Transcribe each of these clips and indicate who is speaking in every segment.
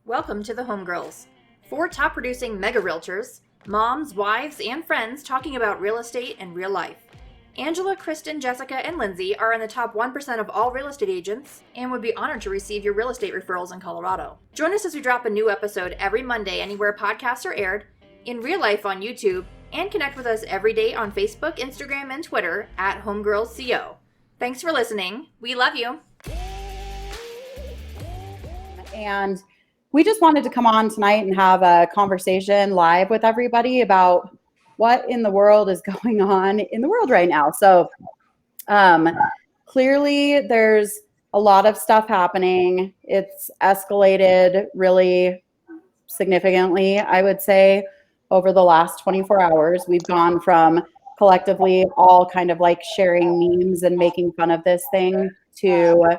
Speaker 1: Welcome to the HOMEgirls. Four top producing mega realtors, moms, wives, and friends talking about real estate and real life. Angela, Kristen, Jessica, and Lindsay are in the top 1% of all real estate agents and would be honored to receive your real estate referrals in Colorado. Join us as we drop a new episode every Monday anywhere podcasts are aired, in real life on YouTube, and connect with us every day on Facebook, Instagram, and Twitter at HOMEgirlsCO. Thanks for listening. We love you.
Speaker 2: And we just wanted to come on tonight and have a conversation live with everybody about what in the world is going on in the world right now. So clearly there's a lot of stuff happening. It's escalated really significantly, I would say, over the last 24 hours. We've gone from collectively all kind of like sharing memes and making fun of this thing to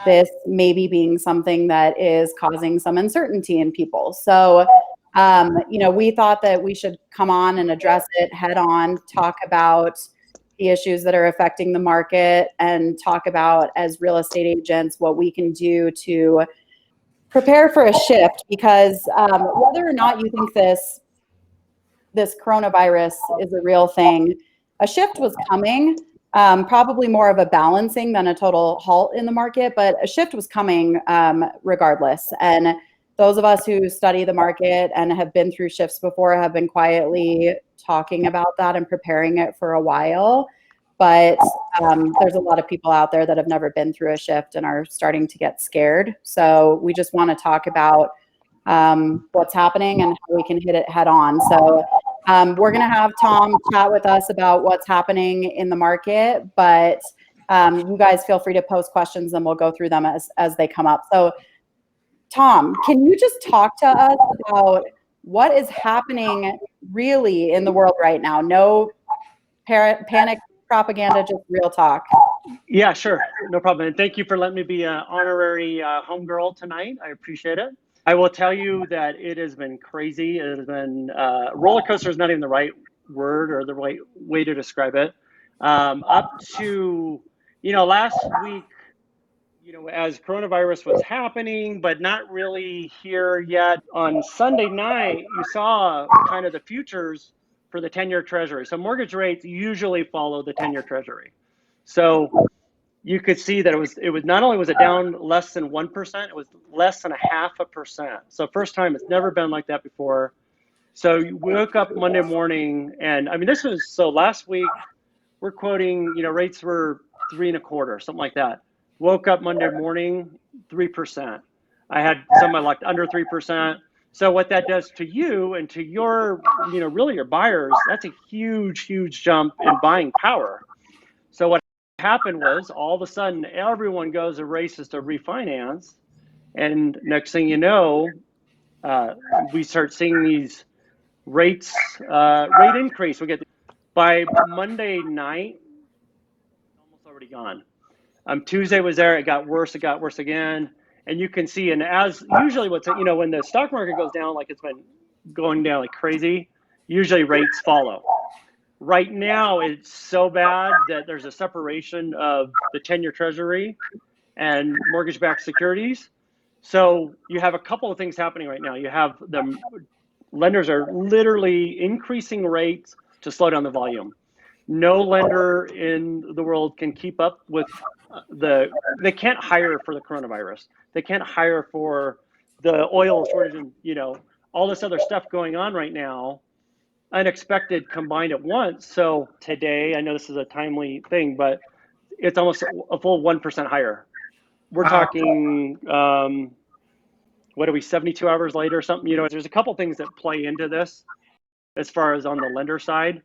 Speaker 2: this maybe being something that is causing some uncertainty in people. So, we thought that we should come on and address it head on, talk about the issues that are affecting the market, and talk about, as real estate agents, what we can do to prepare for a shift. Because whether or not you think this coronavirus is a real thing, a shift was coming. Probably more of a balancing than a total halt in the market, but a shift was coming regardless. And those of us who study the market and have been through shifts before have been quietly talking about that and preparing it for a while. But there's a lot of people out there that have never been through a shift and are starting to get scared. So we just want to talk about what's happening and how we can hit it head on. So we're going to have Tom chat with us about what's happening in the market, but you guys feel free to post questions and we'll go through them as they come up. So Tom, can you just talk to us about what is happening really in the world right now? No panic propaganda, just real talk.
Speaker 3: Yeah, sure. No problem. And thank you for letting me be an honorary homegirl tonight. I appreciate it. I will tell you that it has been crazy. It has been roller coaster is not even the right word or the right way to describe it. Up to, last week, as coronavirus was happening, but not really here yet. On Sunday night, you saw kind of the futures for the 10-year treasury. So mortgage rates usually follow the 10-year treasury. So you could see that it was not only was it down less than 1%, it was less than 0.5%. So first time, it's never been like that before. So you woke up Monday morning, and I mean, last week we're quoting, rates were 3.25%, something like that. Woke up Monday morning, 3%. I had some I locked under 3%. So what that does to you and to your, really your buyers, that's a huge, huge jump in buying power. So what happened was all of a sudden everyone goes and races to refinance, and next thing you know, we start seeing these rate increase. We get by Monday night, almost already gone. Tuesday was there. It got worse again, and you can see. And as usually, when the stock market goes down, like it's been going down like crazy, usually rates follow. Right now, it's so bad that there's a separation of the 10-year treasury and mortgage-backed securities. So you have a couple of things happening right now. You have the lenders are literally increasing rates to slow down the volume. No lender in the world can keep up with they can't hire for the coronavirus. They can't hire for the oil shortage and, all this other stuff going on right now. Unexpected combined at once. So today, I know this is a timely thing, but it's almost a full 1% higher. We're talking, 72 hours later or something? There's a couple things that play into this as far as on the lender side.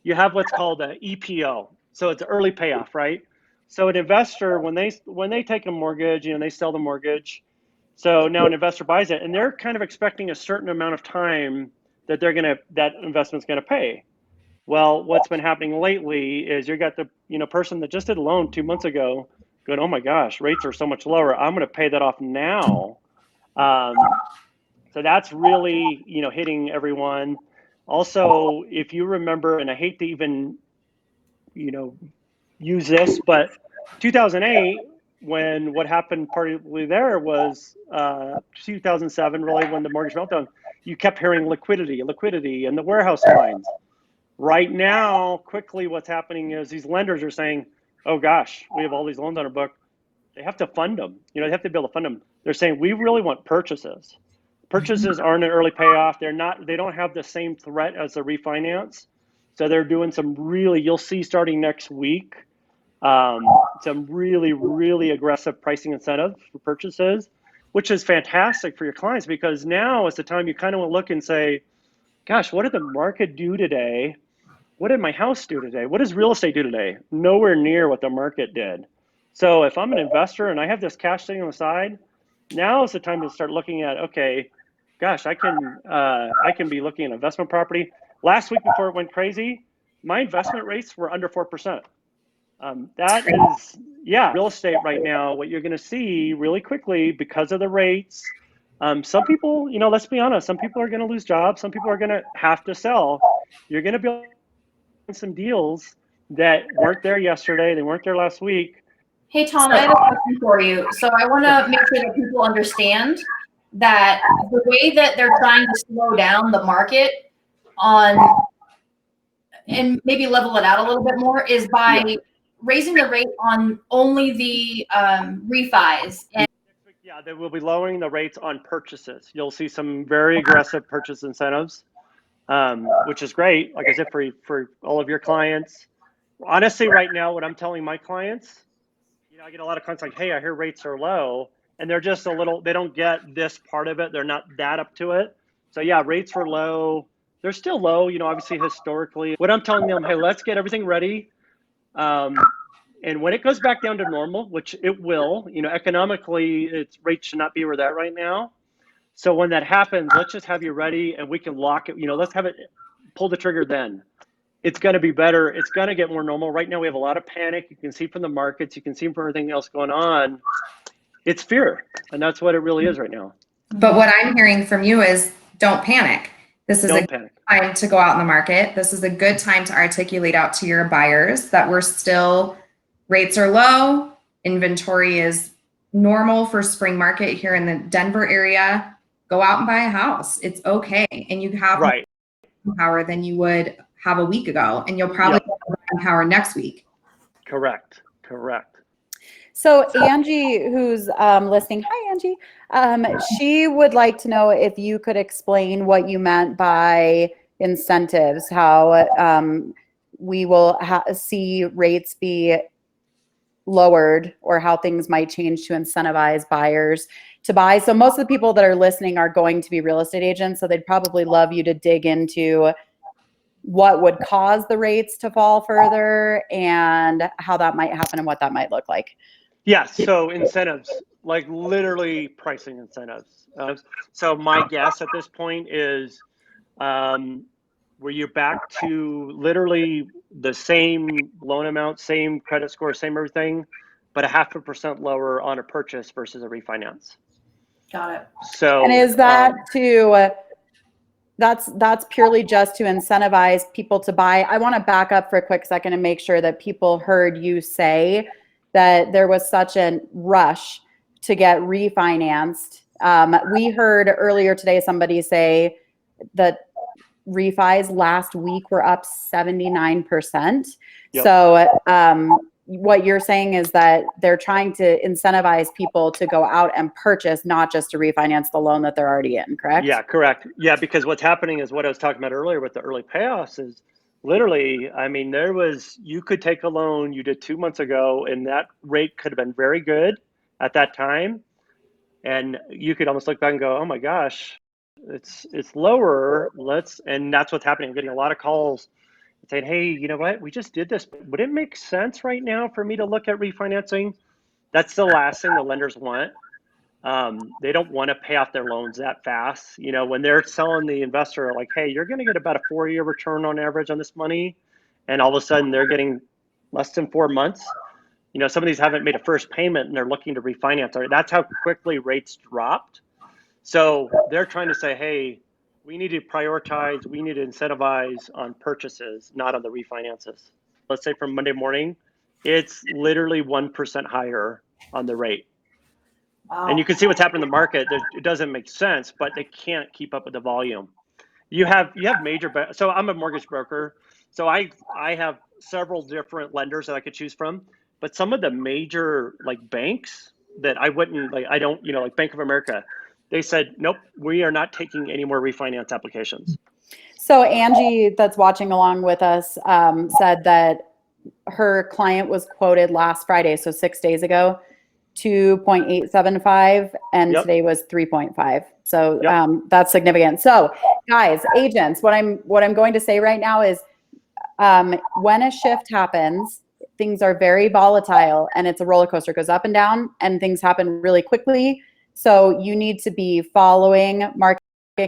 Speaker 3: You have what's called an EPO. So it's an early payoff, right? So an investor, when they take a mortgage, they sell the mortgage. So now an investor buys it, and they're kind of expecting a certain amount of time that investment's gonna pay. Well, what's been happening lately is you got the person that just did a loan 2 months ago going, oh my gosh, rates are so much lower. I'm gonna pay that off now. So that's really hitting everyone. Also, if you remember, and I hate to even use this, but 2008, when what happened partly there was 2007, really, when the mortgage meltdown, you kept hearing liquidity, and the warehouse lines. Right now, quickly, what's happening is these lenders are saying, oh gosh, we have all these loans on our book. They have to fund them. They have to be able to fund them. They're saying, we really want purchases. Purchases aren't an early payoff. They don't have the same threat as the refinance. So they're doing some really, you'll see starting next week, some really, really aggressive pricing incentives for purchases, which is fantastic for your clients, because now is the time you kind of want to look and say, gosh, what did the market do today? What did my house do today? What does real estate do today? Nowhere near what the market did. So if I'm an investor and I have this cash sitting on the side, now is the time to start looking at, okay, gosh, I can be looking at investment property. Last week before it went crazy, my investment rates were under 4%. That is, yeah, real estate right now, what you're going to see really quickly because of the rates. Some people, let's be honest, some people are going to lose jobs. Some people are going to have to sell. You're going to be some deals that weren't there yesterday. They weren't there last week.
Speaker 1: Hey, Tom, I have a question for you. So I want to make sure that people understand that the way that they're trying to slow down the market and maybe level it out a little bit more is by raising the rate on only the refis.
Speaker 3: Yeah, they will be lowering the rates on purchases. You'll see some very aggressive purchase incentives, which is great. Like I said, for all of your clients. Honestly, right now, what I'm telling my clients, I get a lot of clients like, hey, I hear rates are low, and they're just they don't get this part of it. They're not that up to it. So yeah, rates were low. They're still low, obviously historically. What I'm telling them, hey, let's get everything ready. And when it goes back down to normal, which it will, economically, rates should not be where they're at right now. So when that happens, let's just have you ready and we can lock it. Let's have it, pull the trigger then. It's going to be better. It's going to get more normal. Right now, we have a lot of panic. You can see from the markets. You can see from everything else going on. It's fear. And that's what it really is right now.
Speaker 4: But what I'm hearing from you is don't panic. This is a good time to go out in the market. This is a good time to articulate out to your buyers that rates are low. Inventory is normal for spring market here in the Denver area. Go out and buy a house. It's okay. And you have more power than you would have a week ago. And you'll probably have buying power next week.
Speaker 3: Correct.
Speaker 2: So Angie, who's listening, hi Angie, she would like to know if you could explain what you meant by incentives, how we will see rates be lowered, or how things might change to incentivize buyers to buy. So most of the people that are listening are going to be real estate agents, so they'd probably love you to dig into what would cause the rates to fall further and how that might happen and what that might look like.
Speaker 3: Yeah, so incentives, like literally pricing incentives. So my guess at this point is where you're back to literally the same loan amount, same credit score, same everything, but 0.5% lower on a purchase versus a refinance.
Speaker 1: Got it.
Speaker 2: So, and is that that's purely just to incentivize people to buy? I want to back up for a quick second and make sure that people heard you say that there was such a rush to get refinanced. We heard earlier today somebody say that refis last week were up 79%. Yep. So what you're saying is that they're trying to incentivize people to go out and purchase, not just to refinance the loan that they're already in, correct?
Speaker 3: Yeah, correct. Yeah, because what's happening is what I was talking about earlier with the early payoffs is literally, I mean, you could take a loan you did 2 months ago and that rate could have been very good at that time. And you could almost look back and go, oh my gosh, it's lower. And that's what's happening. I'm getting a lot of calls saying, hey, you know what? We just did this. Would it make sense right now for me to look at refinancing? That's the last thing the lenders want. They don't want to pay off their loans that fast. When they're selling the investor, like, hey, you're going to get about a 4-year return on average on this money. And all of a sudden they're getting less than 4 months. Some of these haven't made a first payment and they're looking to refinance. That's how quickly rates dropped. So they're trying to say, hey, we need to prioritize, we need to incentivize on purchases, not on the refinances. Let's say from Monday morning, it's literally 1% higher on the rate.
Speaker 2: Wow.
Speaker 3: And you can see what's happened in the market. It doesn't make sense, but they can't keep up with the volume. You have major, so I'm a mortgage broker. So I have several different lenders that I could choose from, but some of the major like banks that I wouldn't like, I don't, like Bank of America, they said, nope, we are not taking any more refinance applications.
Speaker 2: So Angie, that's watching along with us, said that her client was quoted last Friday, so 6 days ago, 2.875, and
Speaker 3: Yep.
Speaker 2: today was 3.5. So
Speaker 3: Yep.
Speaker 2: that's significant. So guys, agents, what I'm going to say right now is when a shift happens, things are very volatile and it's a roller coaster. It goes up and down and things happen really quickly. So you need to be following market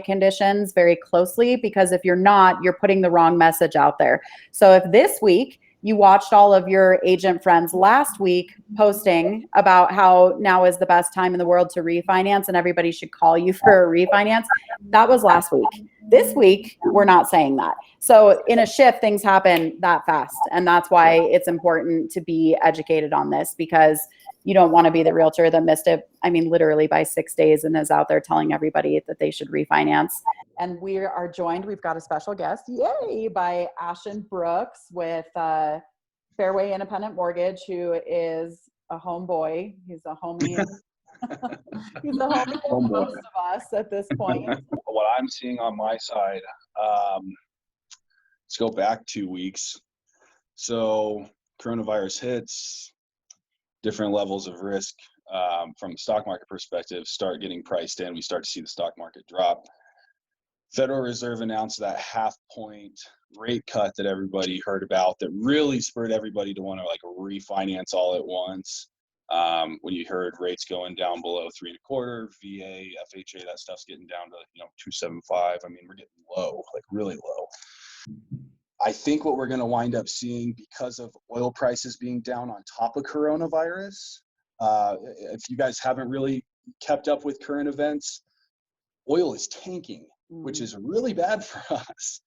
Speaker 2: conditions very closely, because if you're not, you're putting the wrong message out there. So if this week you watched all of your agent friends last week posting about how now is the best time in the world to refinance and everybody should call you for a refinance, that was last week. This week, we're not saying that. So in a shift, things happen that fast. And that's why it's important to be educated on this, because you don't want to be the realtor that missed it, I mean, literally by 6 days, and is out there telling everybody that they should refinance. And we are joined, we've got a special guest, yay, by Ashton Brooks with Fairway Independent Mortgage, who is a homeboy. He's a homie. He's a homie of most of us at this point.
Speaker 5: What I'm seeing on my side, let's go back 2 weeks. So coronavirus hits, different levels of risk from the stock market perspective start getting priced in. We start to see the stock market drop. Federal Reserve announced that 0.5 point rate cut that everybody heard about, that really spurred everybody to want to like refinance all at once. When you heard rates going down below 3.25, VA, FHA, that stuff's getting down to 2.75. I mean, we're getting low, like really low. I think what we're going to wind up seeing, because of oil prices being down on top of coronavirus, if you guys haven't really kept up with current events, oil is tanking, which is really bad for us.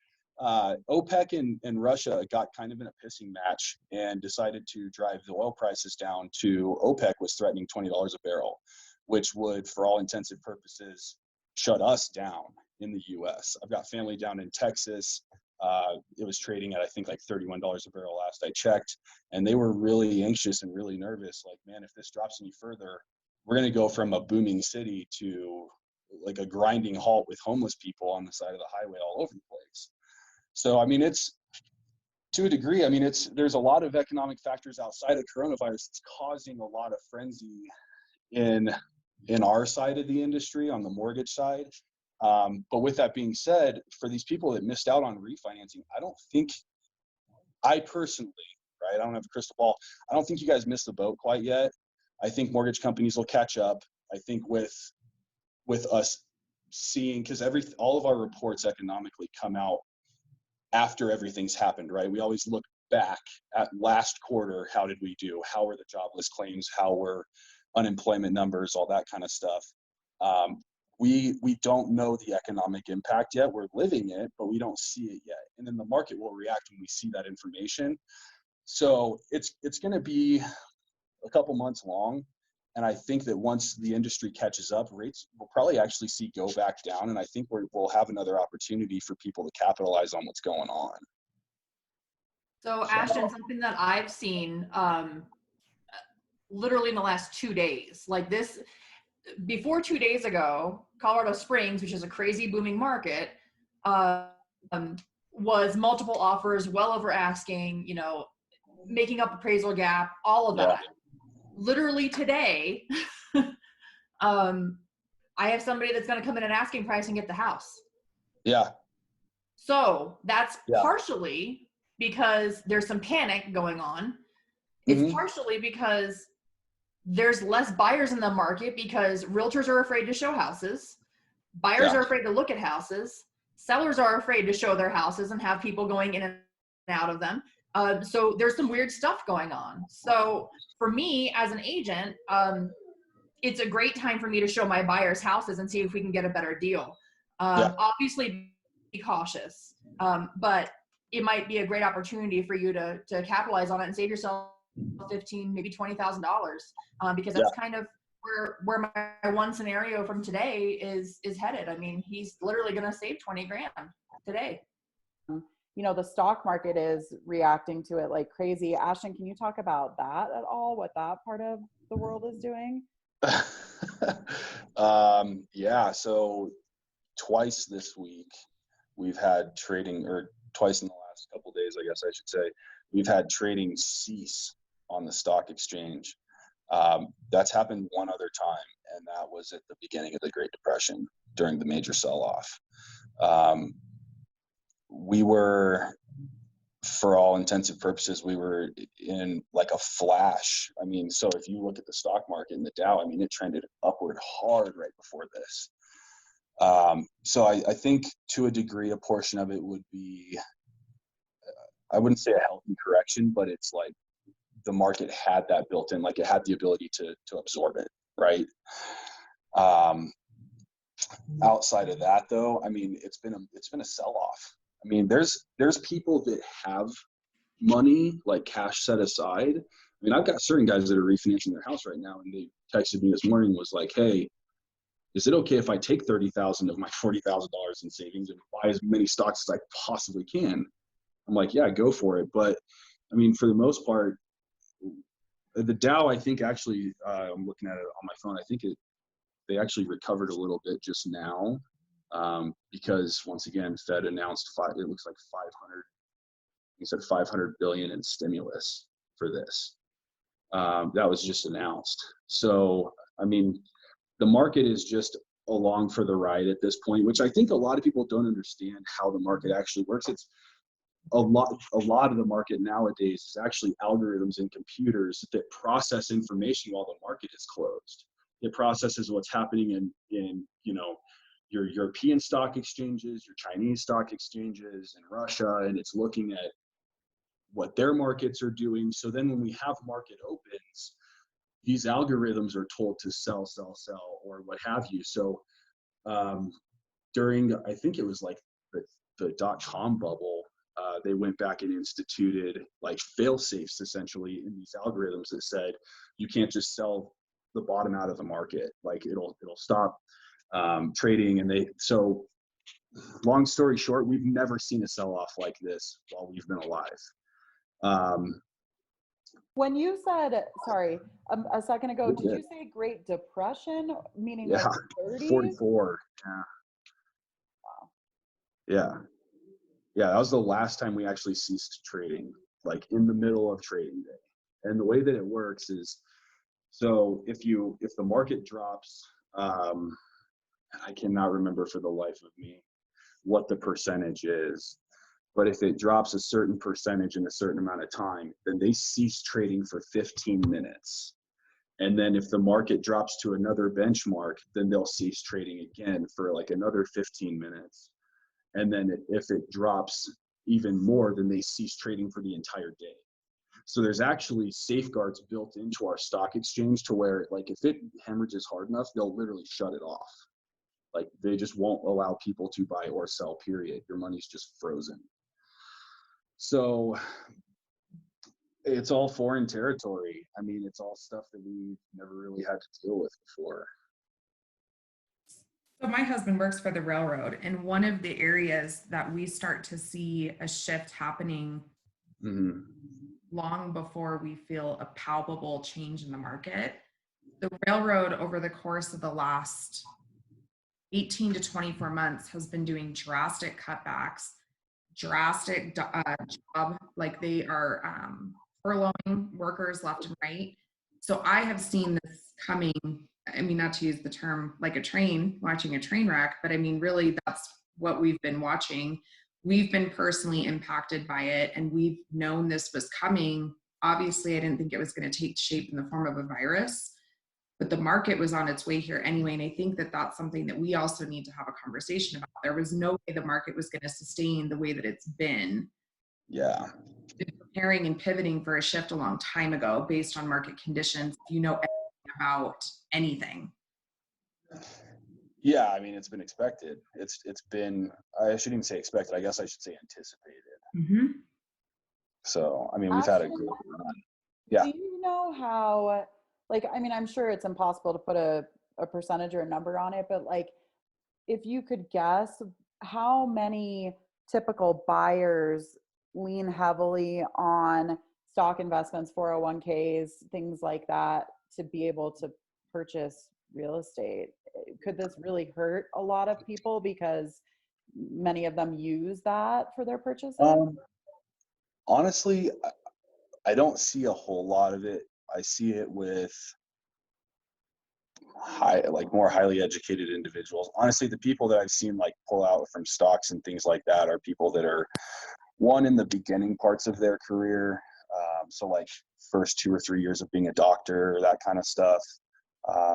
Speaker 5: OPEC and Russia got kind of in a pissing match and decided to drive the oil prices down to, OPEC was threatening $20 a barrel, which would, for all intents and purposes, shut us down in the US. I've got family down in Texas. It was trading at, I think, like $31 a barrel last I checked. And they were really anxious and really nervous. Like, man, if this drops any further, we're going to go from a booming city to like a grinding halt with homeless people on the side of the highway all over the place. So, I mean, it's, to a degree, I mean, there's a lot of economic factors outside of coronavirus that's causing a lot of frenzy in our side of the industry, on the mortgage side. But with that being said, for these people that missed out on refinancing, I personally, right, I don't have a crystal ball, I don't think you guys missed the boat quite yet. I think mortgage companies will catch up. I think with us seeing, because all of our reports economically come out after everything's happened, right? We always look back at last quarter. How did we do? How were the jobless claims? How were unemployment numbers? All that kind of stuff. We don't know the economic impact yet. We're living it, but we don't see it yet. And then the market will react when we see that information. So it's going to be a couple months long. And I think that once the industry catches up, rates will probably actually see go back down. And I think we'll have another opportunity for people to capitalize on what's going on.
Speaker 1: So Ashton, something that I've seen literally in the last 2 days, like this, before 2 days ago, Colorado Springs, which is a crazy booming market, was multiple offers, well over asking, making up appraisal gap, all of that.
Speaker 5: Yeah.
Speaker 1: Literally today, I have somebody that's going to come in at asking price and get the house.
Speaker 5: Yeah.
Speaker 1: So that's partially because there's some panic going on. It's partially because there's less buyers in the market because realtors are afraid to show houses. Buyers are afraid to look at houses. Sellers are afraid to show their houses and have people going in and out of them. So there's some weird stuff going on. So for me as an agent, it's a great time for me to show my buyers houses and see if we can get a better deal. Obviously be cautious, but it might be a great opportunity for you to capitalize on it and save yourself $15,000, maybe $20,000, because that's kind of where my one scenario from today is headed. I mean, he's literally going to save 20 grand today.
Speaker 2: You know, the stock market is reacting to it like crazy. Ashton, can you talk about that at all? What that part of the world is doing?
Speaker 5: Yeah, so twice this week we've had trading, or twice in the last couple of days, I guess I should say, we've had trading cease on the stock exchange. That's happened one other time, and that was at the beginning of the Great Depression during the major sell-off. We were, for all intensive purposes, we were in like a flash. I mean, so if you look at the stock market and the Dow, I mean, it trended upward hard right before this. So I think to a degree, a portion of it would be, I wouldn't say a healthy correction, but it's like the market had that built in, like it had the ability to absorb it, right? Outside of that, though, I mean, it's been a sell-off. I mean, there's people that have money, like cash set aside. I mean, I've got certain guys that are refinancing their house right now, and they texted me this morning, was like, "Hey, is it okay if I take $30,000 of my $40,000 in savings and buy as many stocks as I possibly can?" I'm like, "Yeah, go for it." But I mean, for the most part, the Dow, I think actually, I'm looking at it on my phone. I think they actually recovered a little bit just now, because once again, Fed announced it looks like 500. He said 500 billion in stimulus for this. That was just announced. So, I mean, the market is just along for the ride at this point, which I think a lot of people don't understand how the market actually works. It's a lot of the market nowadays is actually algorithms and computers that process information while the market is closed. It processes what's happening in you know, your European stock exchanges, your Chinese stock exchanges, and Russia, and it's looking at what their markets are doing. So then when we have market opens, these algorithms are told to sell, or what have you. So during, I think it was like the dot-com bubble, they went back and instituted like fail safes essentially in these algorithms that said you can't just sell the bottom out of the market, like it'll stop trading. And so long story short, we've never seen a sell-off like this while we've been alive.
Speaker 2: When you said, sorry, a second ago, did you say Great Depression, meaning
Speaker 5: yeah,
Speaker 2: like 30s?
Speaker 5: 44. Yeah.
Speaker 2: Wow.
Speaker 5: Yeah, that was the last time we actually ceased trading, like in the middle of trading day. And the way that it works is, so if the market drops, I cannot remember for the life of me what the percentage is, but if it drops a certain percentage in a certain amount of time, then they cease trading for 15 minutes. And then if the market drops to another benchmark, then they'll cease trading again for like another 15 minutes. And then if it drops even more, then they cease trading for the entire day. So there's actually safeguards built into our stock exchange to where, like, if it hemorrhages hard enough, they'll literally shut it off. Like, they just won't allow people to buy or sell, period. Your money's just frozen. So it's all foreign territory. I mean, it's all stuff that we've never really had to deal with before.
Speaker 4: So my husband works for the railroad, and one of the areas that we start to see a shift happening long before we feel a palpable change in the market, the railroad over the course of the last 18 to 24 months has been doing drastic cutbacks, drastic job, like they are furloughing workers left and right. So I have seen this coming. I mean, not to use the term like a train, watching a train wreck, but I mean, really, that's what we've been watching. We've been personally impacted by it, and we've known this was coming. Obviously, I didn't think it was going to take shape in the form of a virus, but the market was on its way here anyway. And I think that that's something that we also need to have a conversation about. There was no way the market was going to sustain the way that it's been.
Speaker 5: Yeah.
Speaker 4: Preparing and pivoting for a shift a long time ago based on market conditions. You know about anything?
Speaker 5: Yeah, I mean, it's been expected. It's been, I shouldn't even say expected, I guess I should say anticipated. So, I mean, we've had a great run. Yeah.
Speaker 2: Do you know how, like, I mean, I'm sure it's impossible to put a percentage or a number on it, but like, if you could guess, how many typical buyers lean heavily on stock investments, 401ks, things like that, to be able to purchase real estate? Could this really hurt a lot of people because many of them use that for their purchases?
Speaker 5: Honestly, I don't see a whole lot of it. I see it with more highly educated individuals. Honestly, the people that I've seen like pull out from stocks and things like that are people that are in the beginning parts of their career. So like first 2 or 3 years of being a doctor, that kind of stuff.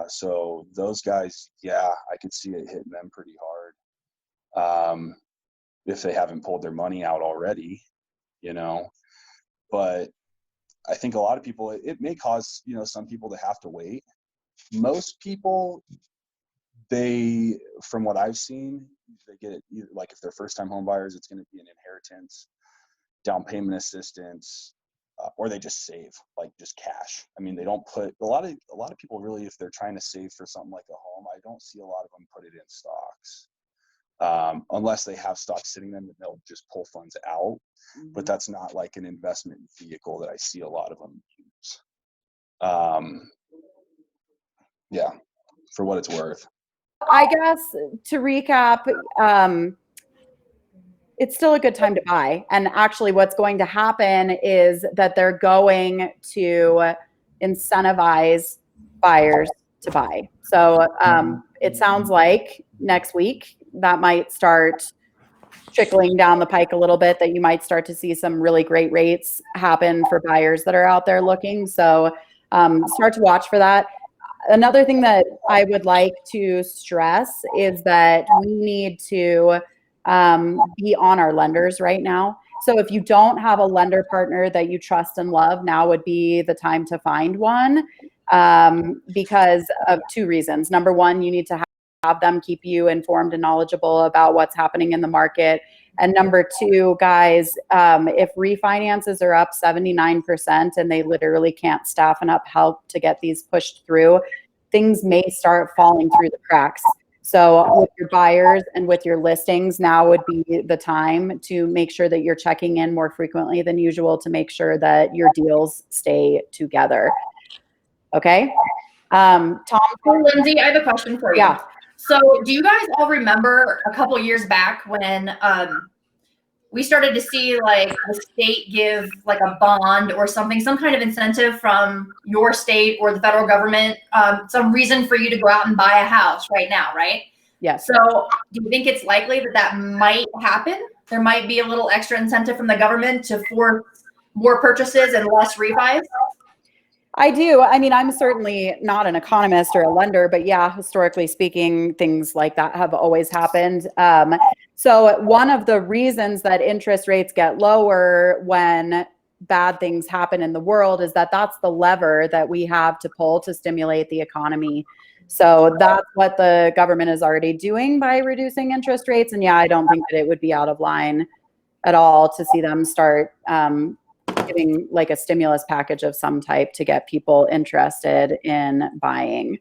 Speaker 5: So those guys, yeah, I could see it hitting them pretty hard. If they haven't pulled their money out already, but I think a lot of people, it may cause, some people to have to wait. Most people, from what I've seen, they get it either, like if they're first time home buyers, it's going to be an inheritance, down payment assistance, or they just save, like just cash. I mean, they don't put a lot of people really, if they're trying to save for something like a home, I don't see a lot of them put it in stocks. Unless they have stocks sitting there, they'll just pull funds out. But that's not like an investment vehicle that I see a lot of them use. Yeah, for what it's worth.
Speaker 2: I guess to recap, it's still a good time to buy. And actually what's going to happen is that they're going to incentivize buyers to buy. So it sounds like next week that might start trickling down the pike a little bit, that you might start to see some really great rates happen for buyers that are out there looking. So start to watch for that. Another thing that I would like to stress is that we need to be on our lenders right now. So if you don't have a lender partner that you trust and love, now would be the time to find one, because of 2 reasons. Number one, you need to have them keep you informed and knowledgeable about what's happening in the market. And number 2, guys, if refinances are up 79% and they literally can't staff enough help to get these pushed through, things may start falling through the cracks. So with your buyers and with your listings, now would be the time to make sure that you're checking in more frequently than usual to make sure that your deals stay together. Okay. Tom?
Speaker 1: Hey, Lindsay, I have a question for you.
Speaker 2: Yeah.
Speaker 1: So do you guys all remember a couple years back when we started to see like the state give like a bond or something, some kind of incentive from your state or the federal government, some reason for you to go out and buy a house right now, right?
Speaker 2: Yes.
Speaker 1: So do you think it's likely that that might happen? There might be a little extra incentive from the government to force more purchases and less refis?
Speaker 2: I do. I mean, I'm certainly not an economist or a lender, but yeah, historically speaking, things like that have always happened. So one of the reasons that interest rates get lower when bad things happen in the world is that that's the lever that we have to pull to stimulate the economy. So that's what the government is already doing by reducing interest rates. And yeah, I don't think that it would be out of line at all to see them start giving like a stimulus package of some type to get people interested in buying.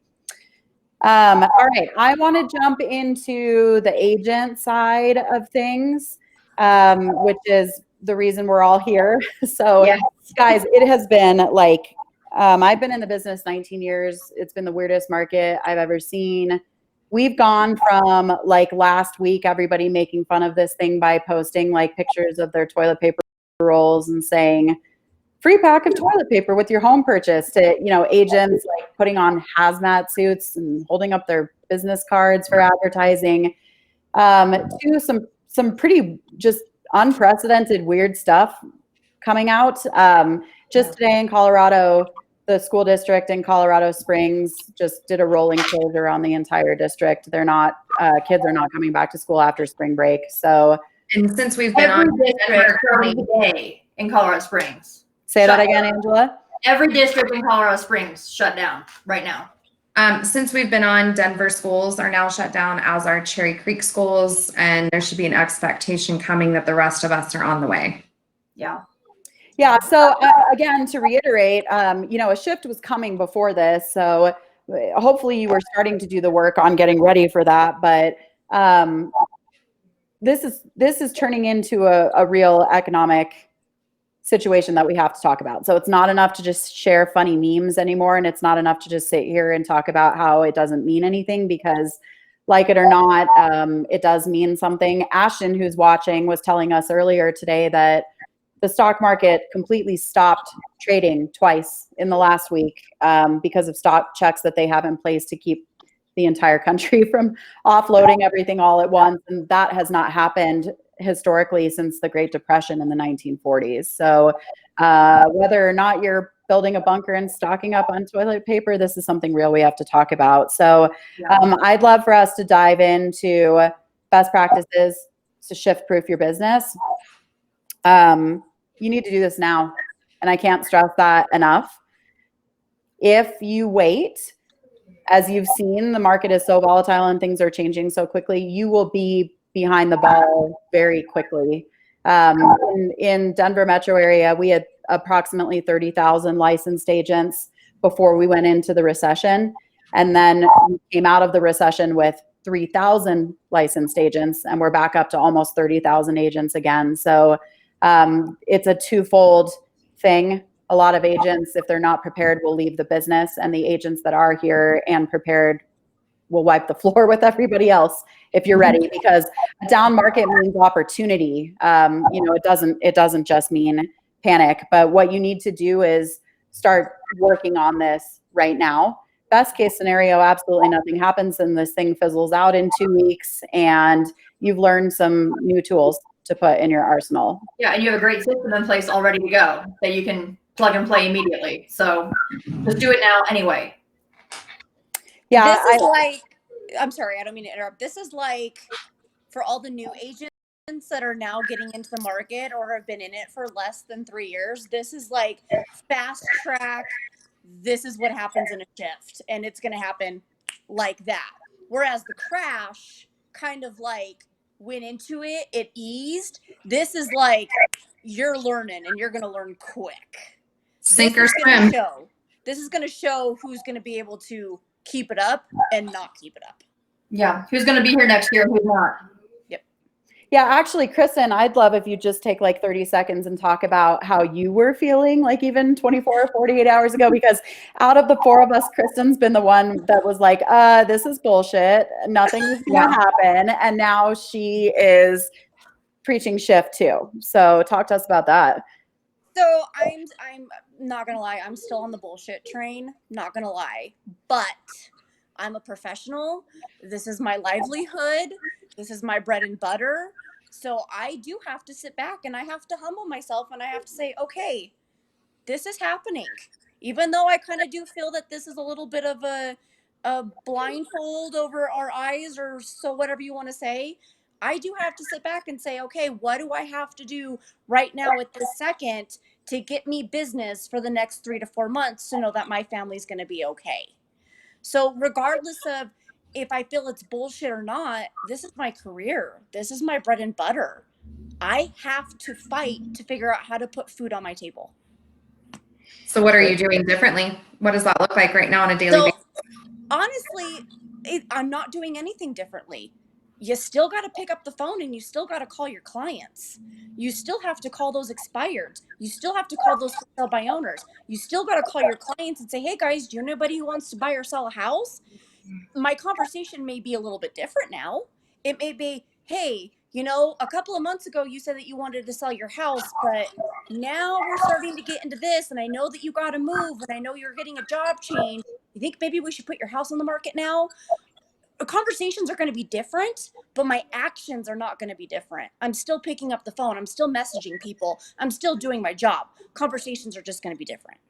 Speaker 2: All right, I want to jump into the agent side of things, which is the reason we're all here. So yeah. Guys, it has been like, I've been in the business 19 years. It's been the weirdest market I've ever seen. We've gone from like last week, everybody making fun of this thing by posting like pictures of their toilet paper rolls and saying free pack of toilet paper with your home purchase, to agents like putting on hazmat suits and holding up their business cards for advertising, to some pretty just unprecedented weird stuff coming out. Just today in Colorado, the school district in Colorado Springs just did a rolling closure on the entire district. They're not kids are not coming back to school after spring break. So
Speaker 4: and since we've been on
Speaker 1: district today in Colorado Springs.
Speaker 2: Say that again, Angela.
Speaker 1: Every district in Colorado Springs shut down right now.
Speaker 4: Since we've been on, Denver schools are now shut down, as are Cherry Creek schools, and there should be an expectation coming that the rest of us are on the way.
Speaker 1: Yeah.
Speaker 2: Yeah. So again, to reiterate, a shift was coming before this. So hopefully you were starting to do the work on getting ready for that. But this is turning into a real economic situation that we have to talk about. So it's not enough to just share funny memes anymore. And it's not enough to just sit here and talk about how it doesn't mean anything, because like it or not, it does mean something. Ashton, who's watching, was telling us earlier today that the stock market completely stopped trading twice in the last week because of stock checks that they have in place to keep the entire country from offloading everything all at once. And that has not happened historically since the Great Depression in the 1940s. So whether or not you're building a bunker and stocking up on toilet paper, this is something real we have to talk about. So I'd love for us to dive into best practices to shift proof your business. You need to do this now. And I can't stress that enough. If you wait, as you've seen, the market is so volatile and things are changing so quickly, you will be behind the ball very quickly. In Denver metro area, we had approximately 30,000 licensed agents before we went into the recession. And then we came out of the recession with 3,000 licensed agents, and we're back up to almost 30,000 agents again. So it's a twofold thing. A lot of agents, if they're not prepared, will leave the business, and the agents that are here and prepared will wipe the floor with everybody else if you're ready, because a down market means opportunity. It doesn't just mean panic, but what you need to do is start working on this right now. Best case scenario, absolutely nothing happens and this thing fizzles out in 2 weeks and you've learned some new tools to put in your arsenal.
Speaker 1: Yeah, and you have a great system in place all ready to go that you can plug and play immediately. So just do it now anyway.
Speaker 6: Yeah, I'm sorry, I don't mean to interrupt. This is like for all the new agents that are now getting into the market or have been in it for less than 3 years. This is like fast track. This is what happens in a shift, and it's going to happen like that. Whereas the crash kind of like went into it, it eased. This is like you're learning and you're going to learn quick.
Speaker 4: Sink or swim.
Speaker 6: This is going to show who's going to be able to keep it up and not keep it up.
Speaker 1: Yeah. Who's going to be here next year and who's not?
Speaker 6: Yep.
Speaker 2: Yeah, actually, Kristen, I'd love if you just take like 30 seconds and talk about how you were feeling like even 24 or 48 hours ago, because out of the four of us, Kristen's been the one that was like, this is bullshit. Nothing is going to happen. And now she is preaching shift too. So talk to us about that.
Speaker 6: So I'm not gonna lie, I'm still on the bullshit train, not gonna lie, but I'm a professional. This is my livelihood. This is my bread and butter. So I do have to sit back and I have to humble myself and I have to say, okay, this is happening. Even though I kind of do feel that this is a little bit of a blindfold over our eyes, or so whatever you want to say, I do have to sit back and say, okay, what do I have to do right now at this second to get me business for the next 3 to 4 months to know that my family's going to be okay? So regardless of if I feel it's bullshit or not, this is my career. This is my bread and butter. I have to fight to figure out how to put food on my table.
Speaker 4: So what are you doing differently? What does that look like right now on a daily basis?
Speaker 6: Honestly, I'm not doing anything differently. You still got to pick up the phone and you still got to call your clients. You still have to call those expired. You still have to call those for sale by owners. You still got to call your clients and say, hey guys, do you know anybody who wants to buy or sell a house? My conversation may be a little bit different now. It may be, hey, a couple of months ago you said that you wanted to sell your house, but now we're starting to get into this, and I know that you got to move, and I know you're getting a job change. You think maybe we should put your house on the market now? Conversations are going to be different, but my actions are not going to be different. I'm still picking up the phone. I'm still messaging people. I'm still doing my job. Conversations are just going to be different.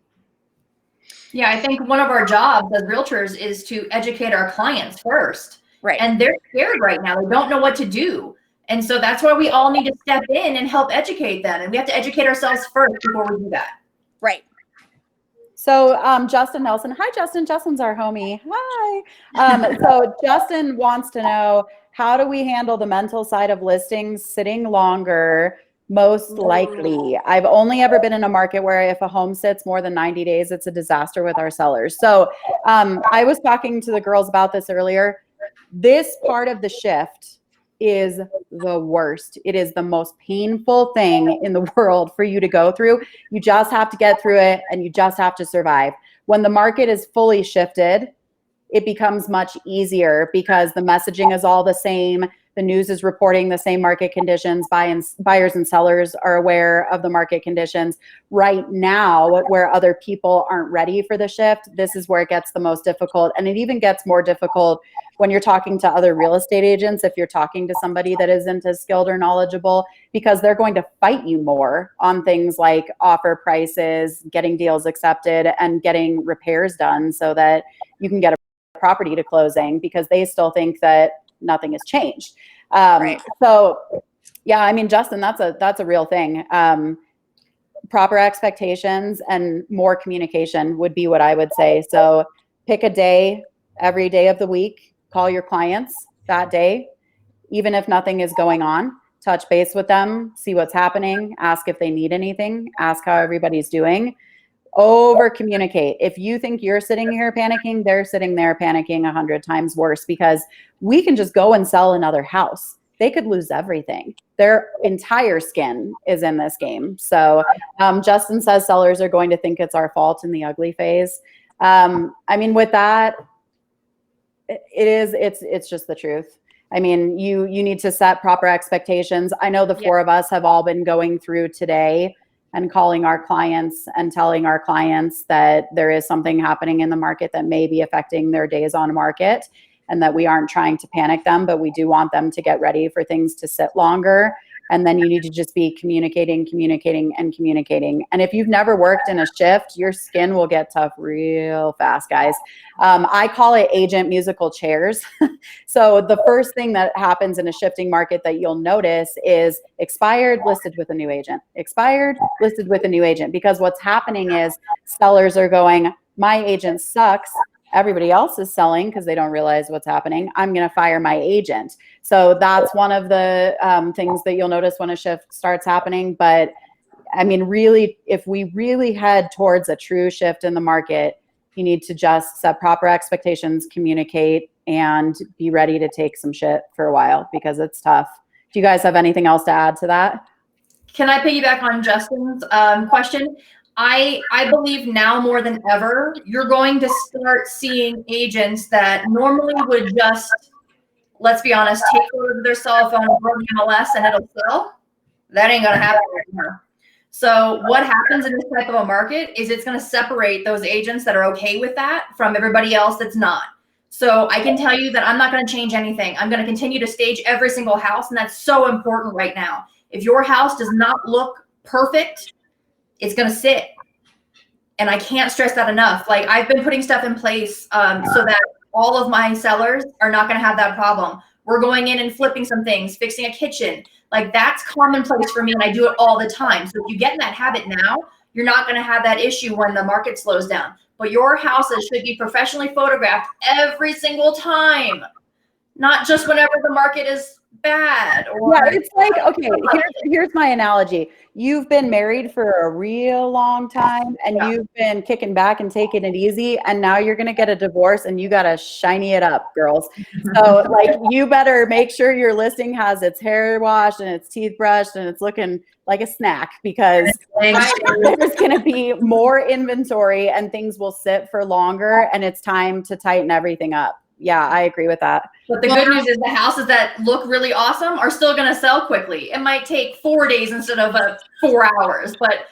Speaker 1: Yeah, I think one of our jobs as realtors is to educate our clients first.
Speaker 6: Right.
Speaker 1: And they're scared right now. They don't know what to do. And so that's why we all need to step in and help educate them. And we have to educate ourselves first before we do that.
Speaker 6: Right.
Speaker 2: So Justin Nelson, hi Justin, Justin's our homie, hi. So Justin wants to know, how do we handle the mental side of listings sitting longer Most likely. I've only ever been in a market where if a home sits more than 90 days, it's a disaster with our sellers. So I was talking to the girls about this earlier. This part of the shift is the worst. It is the most painful thing in the world for you to go through. You just have to get through it and you just have to survive. When the market is fully shifted, it becomes much easier because the messaging is all the same. The news is reporting the same market conditions. Buyers and sellers are aware of the market conditions. Right now, where other people aren't ready for the shift, this is where it gets the most difficult. And it even gets more difficult when you're talking to other real estate agents, if you're talking to somebody that isn't as skilled or knowledgeable, because they're going to fight you more on things like offer prices, getting deals accepted, and getting repairs done so that you can get a property to closing, because they still think that nothing has changed.
Speaker 6: Right.
Speaker 2: So yeah, I mean, Justin, that's a real thing. Proper expectations and more communication would be what I would say. So pick a day, every day of the week, call your clients that day, even if nothing is going on, touch base with them, see what's happening, ask if they need anything, ask how everybody's doing. Over communicate. If you think you're sitting here panicking, they're sitting there panicking 100 times worse, because we can just go and sell another house. They could lose everything. Their entire skin is in this game. So Justin says sellers are going to think it's our fault in the ugly phase. I mean, with that, it's just the truth. I mean, you need to set proper expectations. I know the four of us have all been going through today and calling our clients and telling our clients that there is something happening in the market that may be affecting their days on market, and that we aren't trying to panic them, but we do want them to get ready for things to sit longer. And then you need to just be communicating. And if you've never worked in a shift, your skin will get tough real fast, guys. I call it agent musical chairs. So the first thing that happens in a shifting market that you'll notice is expired, listed with a new agent, expired, listed with a new agent. Because what's happening is sellers are going, my agent sucks. Everybody else is selling because they don't realize what's happening. I'm going to fire my agent. So that's one of the things that you'll notice when a shift starts happening. But I mean, really, if we really head towards a true shift in the market, you need to just set proper expectations, communicate, and be ready to take some shit for a while, because it's tough. Do you guys have anything else to add to that?
Speaker 1: Can I piggyback on Justin's question? I believe now more than ever, you're going to start seeing agents that normally would just, let's be honest, take photos of their cell phone, run the MLS, and it'll sell. That ain't gonna happen right now. So what happens in this type of a market is it's gonna separate those agents that are okay with that from everybody else that's not. So I can tell you that I'm not gonna change anything. I'm gonna continue to stage every single house, and that's so important right now. If your house does not look perfect, it's going to sit. And I can't stress that enough. Like, I've been putting stuff in place so that all of my sellers are not going to have that problem. We're going in and flipping some things, fixing a kitchen. Like, that's commonplace for me, and I do it all the time. So if you get in that habit now, you're not going to have that issue when the market slows down. But your houses should be professionally photographed every single time, not just whenever the market is bad. Or
Speaker 2: yeah, it's like, okay, here's my analogy. You've been married for a real long time, and you've been kicking back and taking it easy, and now you're going to get a divorce, and you got to shiny it up, girls. So like, you better make sure your listing has its hair washed and its teeth brushed and it's looking like a snack, because there's going to be more inventory and things will sit for longer, and it's time to tighten everything up. Yeah, I agree with that.
Speaker 1: But the good news is the houses that look really awesome are still going to sell quickly. It might take 4 days instead of 4 hours, but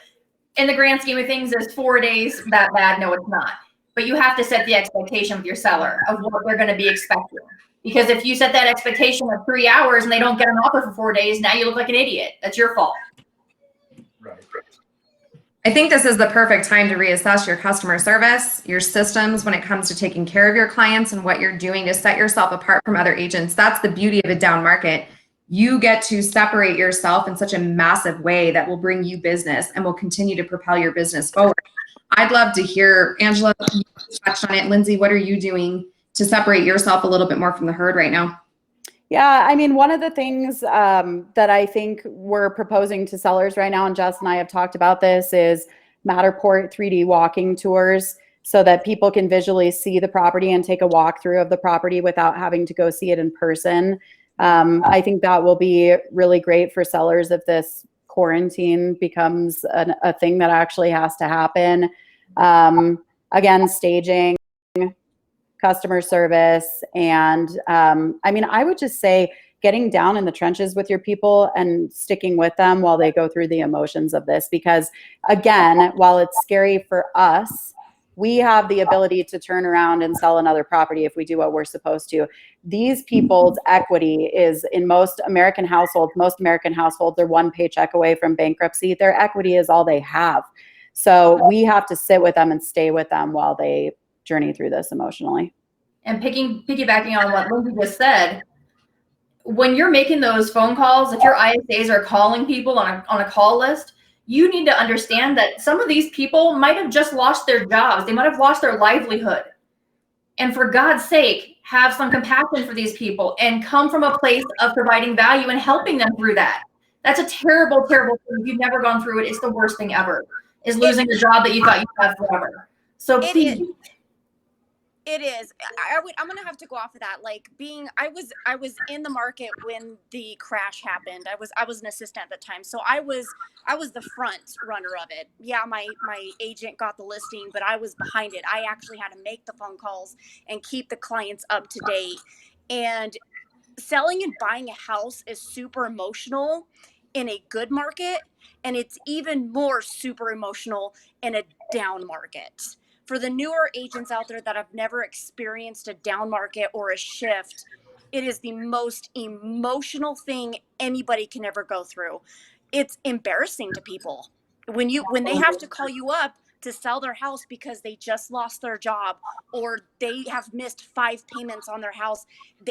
Speaker 1: in the grand scheme of things, is 4 days that bad? No, it's not. But you have to set the expectation with your seller of what they're going to be expecting. Because if you set that expectation of 3 hours and they don't get an offer for 4 days, now you look like an idiot. That's your fault.
Speaker 5: Right.
Speaker 4: I think this is the perfect time to reassess your customer service, your systems when it comes to taking care of your clients, and what you're doing to set yourself apart from other agents. That's the beauty of a down market. You get to separate yourself in such a massive way that will bring you business and will continue to propel your business forward. I'd love to hear, Angela, you touched on it. Lindsay, what are you doing to separate yourself a little bit more from the herd right now?
Speaker 2: Yeah, I mean, one of the things that I think we're proposing to sellers right now, and Jess and I have talked about this, is Matterport 3D walking tours so that people can visually see the property and take a walkthrough of the property without having to go see it in person. I think that will be really great for sellers if this quarantine becomes a thing that actually has to happen. Again, staging, customer service, and I mean, I would just say getting down in the trenches with your people and sticking with them while they go through the emotions of this, because again, while it's scary for us, we have the ability to turn around and sell another property if we do what we're supposed to. These people's equity is, in most American households are one paycheck away from bankruptcy. Their equity is all they have. So we have to sit with them and stay with them while they journey through this emotionally.
Speaker 1: And piggybacking on what Lindsay just said, when you're making those phone calls, if your ISAs are calling people on a call list, you need to understand that some of these people might have just lost their jobs. They might have lost their livelihood. And for God's sake, have some compassion for these people and come from a place of providing value and helping them through that. That's a terrible, terrible thing. If you've never gone through it, it's the worst thing ever, is losing a job that you thought you'd have forever. So please.
Speaker 6: It is. I'm gonna have to go off of that. Like I was in the market when the crash happened. I was an assistant at the time, so I was the front runner of it. Yeah, my agent got the listing, but I was behind it. I actually had to make the phone calls and keep the clients up to date. And selling and buying a house is super emotional in a good market, and it's even more super emotional in a down market. For the newer agents out there that have never experienced a down market or a shift, it is the most emotional thing anybody can ever go through. It's embarrassing to people when they have to call you up to sell their house because they just lost their job, or they have missed 5 payments on their house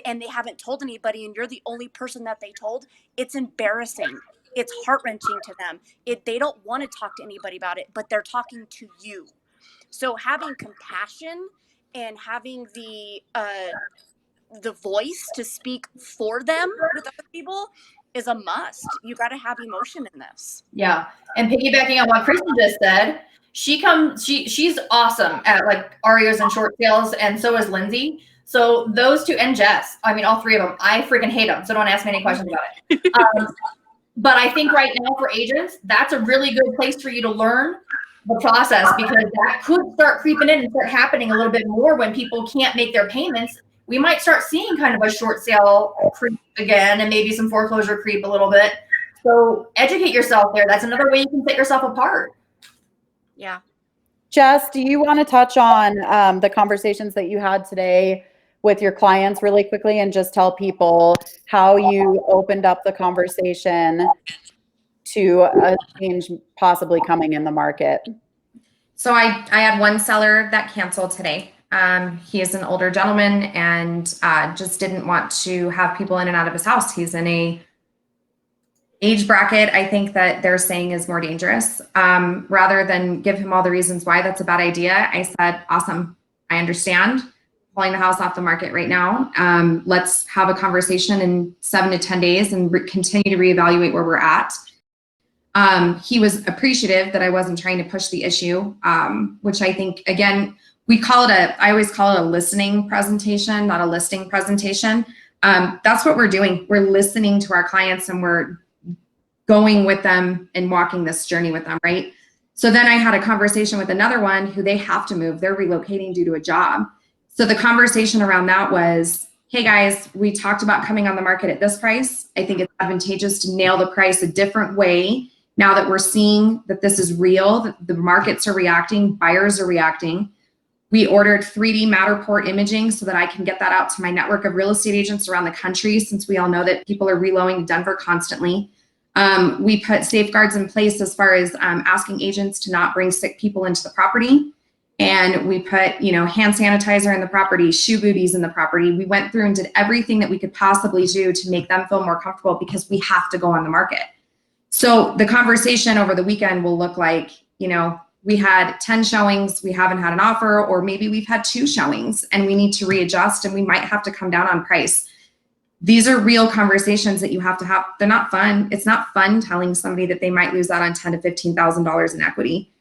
Speaker 6: and they haven't told anybody, and you're the only person that they told. It's embarrassing. It's heart-wrenching to them. They don't want to talk to anybody about it, but they're talking to you. So having compassion and having the voice to speak for them with other people is a must. You got to have emotion in this.
Speaker 1: Yeah. And piggybacking on what Kristen just said, she's awesome at like REOs and short sales, and so is Lindsay. So those two, and Jess, I mean, all three of them, I freaking hate them. So don't ask me any questions about it. But I think right now for agents, that's a really good place for you to learn the process, because that could start creeping in and start happening a little bit more when people can't make their payments. We might start seeing kind of a short sale creep again, and maybe some foreclosure creep a little bit. So educate yourself there. That's another way you can set yourself apart.
Speaker 6: Yeah.
Speaker 2: Jess, do you want to touch on the conversations that you had today with your clients really quickly, and just tell people how you opened up the conversation to a change possibly coming in the market?
Speaker 4: So I had one seller that canceled today. He is an older gentleman and just didn't want to have people in and out of his house. He's in a age bracket, I think, that they're saying is more dangerous. Rather than give him all the reasons why that's a bad idea, I said, awesome, I understand. Pulling the house off the market right now. Let's have a conversation in 7 to 10 days and continue to reevaluate where we're at. He was appreciative that I wasn't trying to push the issue, which I think, again, I always call it a listening presentation, not a listing presentation. That's what we're doing. We're listening to our clients and we're going with them and walking this journey with them, right? So then I had a conversation with another one who they have to move. They're relocating due to a job. So the conversation around that was, hey guys, we talked about coming on the market at this price. I think it's advantageous to nail the price a different way. Now that we're seeing that this is real, that the markets are reacting, buyers are reacting. We ordered 3D Matterport imaging so that I can get that out to my network of real estate agents around the country, since we all know that people are reloading to Denver constantly. We put safeguards in place as far as asking agents to not bring sick people into the property. And we put, hand sanitizer in the property, shoe booties in the property. We went through and did everything that we could possibly do to make them feel more comfortable, because we have to go on the market. So the conversation over the weekend will look like, we had 10 showings, we haven't had an offer, or maybe we've had 2 showings and we need to readjust and we might have to come down on price. These are real conversations that you have to have. They're not fun. It's not fun telling somebody that they might lose out on $10,000 to $15,000 in equity.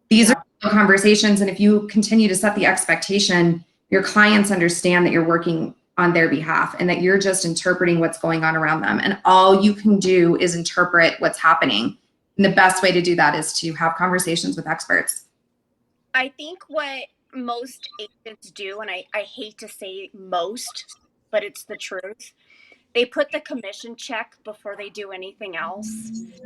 Speaker 4: These are real conversations. And if you continue to set the expectation, your clients understand that you're working on their behalf and that you're just interpreting what's going on around them. And all you can do is interpret what's happening. And the best way to do that is to have conversations with experts.
Speaker 6: I think what most agents do, and I hate to say most, but it's the truth, they put the commission check before they do anything else.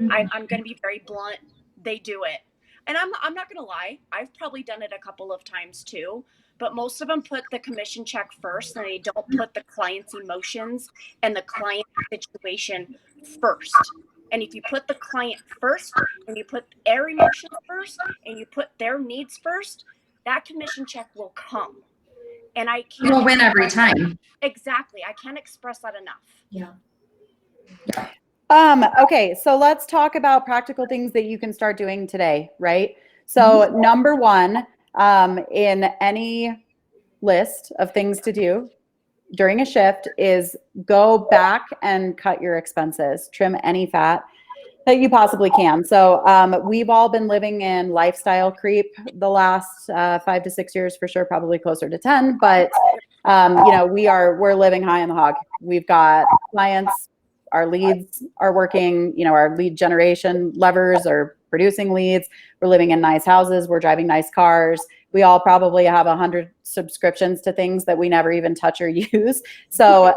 Speaker 6: I'm going to be very blunt. They do it. And I'm not going to lie. I've probably done it a couple of times too, but most of them put the commission check first and they don't put the client's emotions and the client situation first. And if you put the client first and you put their emotions first and you put their needs first, that commission check will come. And I can't.
Speaker 4: You'll win every time.
Speaker 6: Exactly. I can't express that enough.
Speaker 4: Yeah.
Speaker 2: Okay, so let's talk about practical things that you can start doing today, right? So number one, in any list of things to do during a shift is go back and cut your expenses, trim any fat that you possibly can. So we've all been living in lifestyle creep the last 5 to 6 years for sure, probably closer to 10, but you know, we're living high on the hog. We've got clients, our leads are working, you know, our lead generation levers are producing leads. We're living in nice houses. We're driving nice cars. We all probably have 100 subscriptions to things that we never even touch or use. So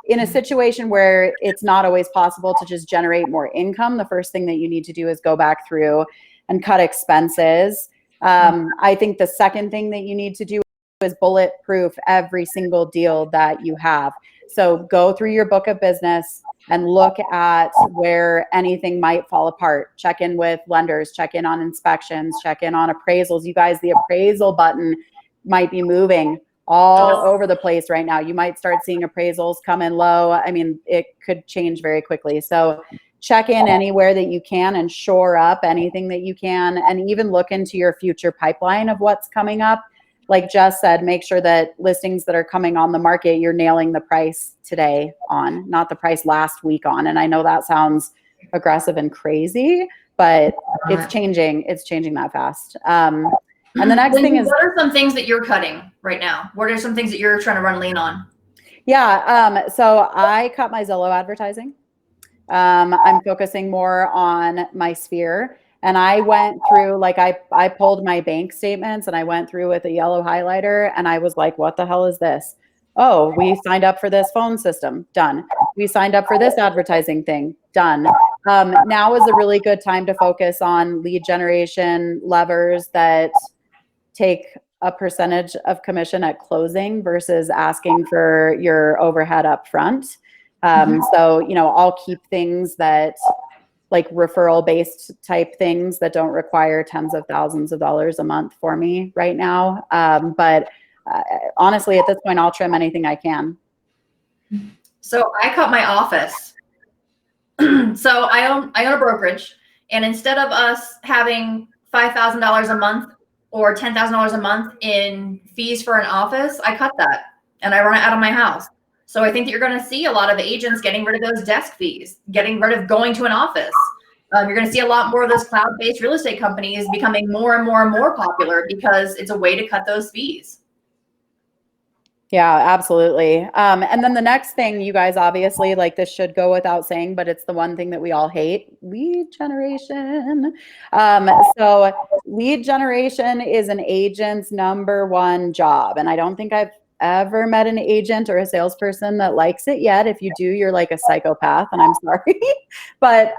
Speaker 2: in a situation where it's not always possible to just generate more income, the first thing that you need to do is go back through and cut expenses. I think the second thing that you need to do is bulletproof every single deal that you have. So go through your book of business and look at where anything might fall apart. Check in with lenders, check in on inspections, check in on appraisals. You guys, the appraisal button might be moving all over the place right now. You might start seeing appraisals come in low. I mean, it could change very quickly. So check in anywhere that you can and shore up anything that you can, and even look into your future pipeline of what's coming up. Like Jess said, make sure that listings that are coming on the market, you're nailing the price today on, not the price last week on. And I know that sounds aggressive and crazy, but it's changing. It's changing that fast. And the next thing is,
Speaker 1: what are some things that you're cutting right now? What are some things that you're trying to run lean on?
Speaker 2: Yeah. So I cut my Zillow advertising. I'm focusing more on my sphere. And I went through, like, I pulled my bank statements and I went through with a yellow highlighter and I was like, what the hell is this? Oh, we signed up for this phone system. Done. We signed up for this advertising thing. Done. Now is a really good time to focus on lead generation levers that take a percentage of commission at closing versus asking for your overhead up front. So, you know, I'll keep things that, like referral based type things that don't require tens of thousands of dollars a month for me right now. But honestly, at this point, I'll trim anything I can.
Speaker 1: So I cut my office. So I own a brokerage, and instead of us having $5,000 a month or $10,000 a month in fees for an office, I cut that and I run it out of my house. So I think that you're going to see a lot of agents getting rid of those desk fees, getting rid of going to an office. You're going to see a lot more of those cloud-based real estate companies becoming more and more and more popular because it's a way to cut those fees.
Speaker 2: Yeah, absolutely. And then the next thing, you guys, obviously, like, this should go without saying, but it's the one thing that we all hate: lead generation. So lead generation is an agent's number one job. And I don't think I've ever met an agent or a salesperson that likes it yet. If you do, you're like a psychopath, and I'm sorry. But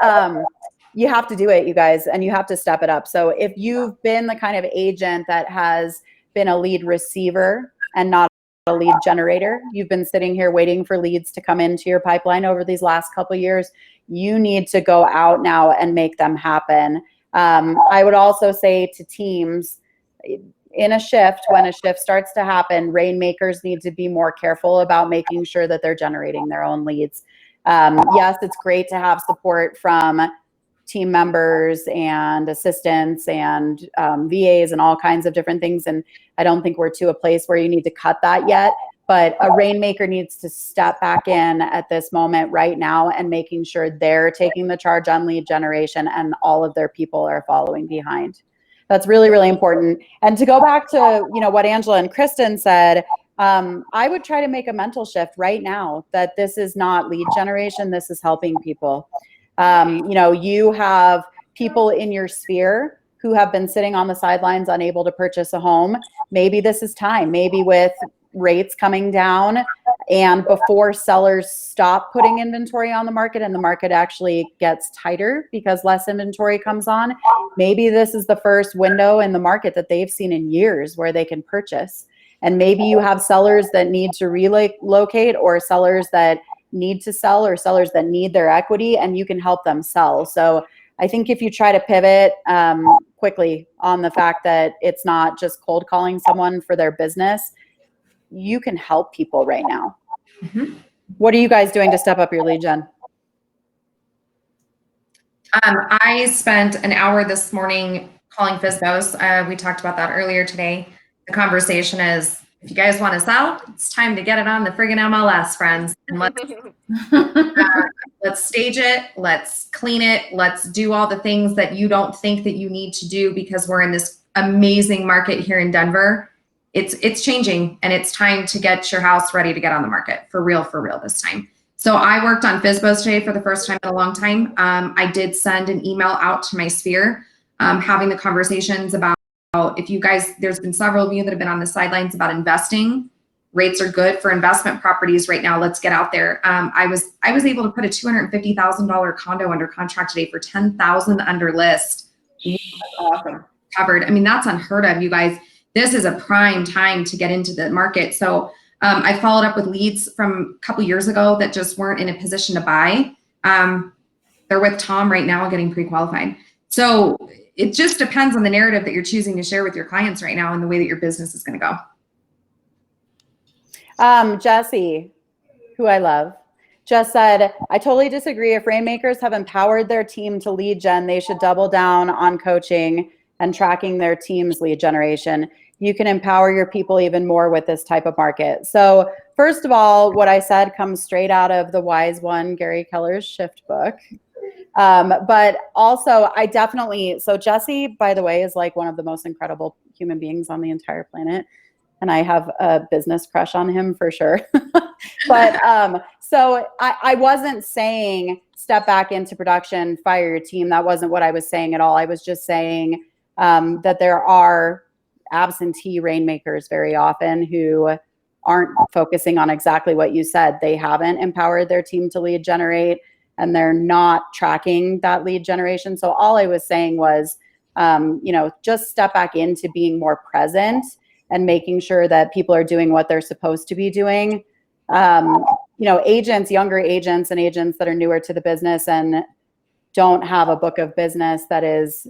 Speaker 2: you have to do it, you guys, and you have to step it up. So if you've been the kind of agent that has been a lead receiver and not a lead generator, you've been sitting here waiting for leads to come into your pipeline over these last couple of years, you need to go out now and make them happen. I would also say to teams, in a shift, when a shift starts to happen, rainmakers need to be more careful about making sure that they're generating their own leads. Yes, it's great to have support from team members and assistants and VAs and all kinds of different things. And I don't think we're to a place where you need to cut that yet. but a rainmaker needs to step back in at this moment right now and making sure they're taking the charge on lead generation and all of their people are following behind. That's really, really important. And to go back to, you know, what Angela and Kristen said, I would try to make a mental shift right now that this is not lead generation, this is helping people. You know, you have people in your sphere who have been sitting on the sidelines unable to purchase a home. Maybe this is time, maybe with rates coming down and before sellers stop putting inventory on the market and the market actually gets tighter because less inventory comes on, maybe this is the first window in the market that they've seen in years where they can purchase. And maybe you have sellers that need to relocate or sellers that need to sell or sellers that need their equity and you can help them sell. So I think if you try to pivot quickly on the fact that it's not just cold calling someone for their business, you can help people right now.
Speaker 4: Mm-hmm.
Speaker 2: What are you guys doing to step up your lead gen?
Speaker 4: I spent an hour this morning calling FSBOs. We talked about that earlier today. The conversation is, if you guys want to sell, it's time to get it on the friggin' MLS, friends. And let's stage it. Let's clean it. Let's do all the things that you don't think that you need to do because we're in this amazing market here in Denver. It's changing and it's time to get your house ready to get on the market for real this time. So I worked on FSBOs today for the first time in a long time. I did send an email out to my sphere, having the conversations about if you guys, there's been several of you that have been on the sidelines about investing. Rates are good for investment properties right now. Let's get out there. I was able to put a $250,000 condo under contract today for $10,000 under list.
Speaker 2: Awesome.
Speaker 4: Covered. I mean, that's unheard of, you guys. This is a prime time to get into the market. So I followed up with leads from a couple years ago that just weren't in a position to buy. They're with Tom right now getting pre-qualified. So it just depends on the narrative that you're choosing to share with your clients right now and the way that your business is going to go.
Speaker 2: Jesse, who I love, just said, I totally disagree. If rainmakers have empowered their team to lead gen, they should double down on coaching and tracking their team's lead generation. You can empower your people even more with this type of market. So first of all, what I said comes straight out of the Wise One, Gary Keller's Shift book. But also I definitely, so Jesse, by the way, is like one of the most incredible human beings on the entire planet. And I have a business crush on him for sure. But so I wasn't saying step back into production, fire your team. That wasn't what I was saying at all. I was just saying that there are absentee rainmakers very often who aren't focusing on exactly what you said. They haven't empowered their team to lead generate and they're not tracking that lead generation. So all I was saying was, you know, just step back into being more present and making sure that people are doing what they're supposed to be doing. You know, agents, younger agents and agents that are newer to the business and don't have a book of business that is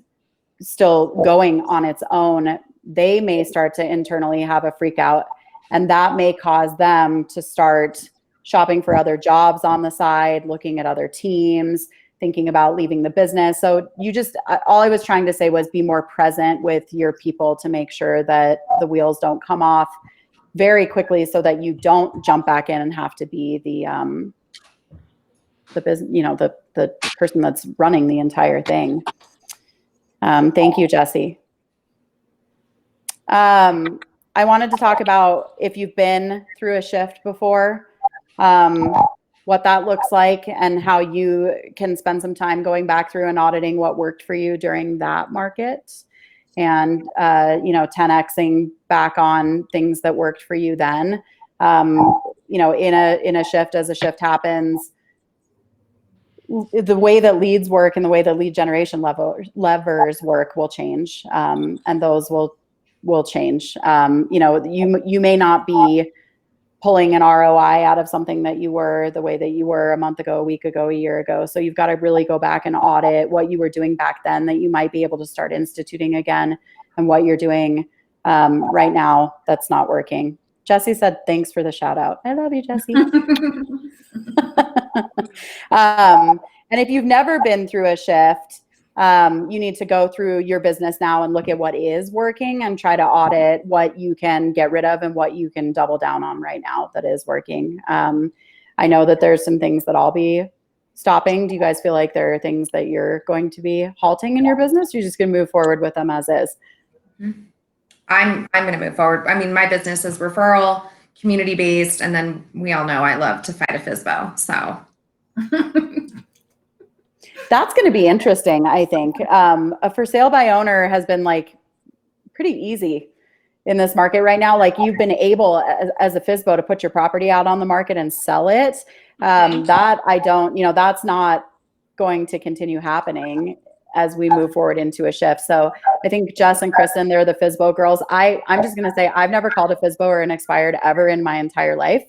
Speaker 2: still going on its own, they may start to internally have a freak out and that may cause them to start shopping for other jobs on the side, looking at other teams, thinking about leaving the business. So you just, all I was trying to say was be more present with your people to make sure that the wheels don't come off very quickly so that you don't jump back in and have to be the business, you know, the person that's running the entire thing. Thank you, Jesse. I wanted to talk about if you've been through a shift before, what that looks like and how you can spend some time going back through and auditing what worked for you during that market and, you know, 10Xing back on things that worked for you then. You know, in a shift, as a shift happens, the way that leads work and the way that lead generation levers work will change, and those will change. You know, you may not be pulling an ROI out of something that you were the way that you were a month ago, a week ago, a year ago. So you've got to really go back and audit what you were doing back then that you might be able to start instituting again and what you're doing right now that's not working. Jesse said, thanks for the shout out. I love you, Jesse. And if you've never been through a shift, you need to go through your business now and look at what is working and try to audit what you can get rid of and what you can double down on right now that is working. I know that there's some things that I'll be stopping. Do you guys feel like there are things that you're going to be halting in your business? Or you're just going to move forward with them as is?
Speaker 4: I'm going to move forward. I mean, my business is referral, community based, and then we all know I love to fight a FSBO. So
Speaker 2: that's going to be interesting. I think a for sale by owner has been like pretty easy in this market right now. Like you've been able as a FSBO to put your property out on the market and sell it. That I don't, that's not going to continue happening as we move forward into a shift. So I think Jess and Kristen, they're the FSBO girls. I'm just going to say I've never called a FSBO or an expired ever in my entire life.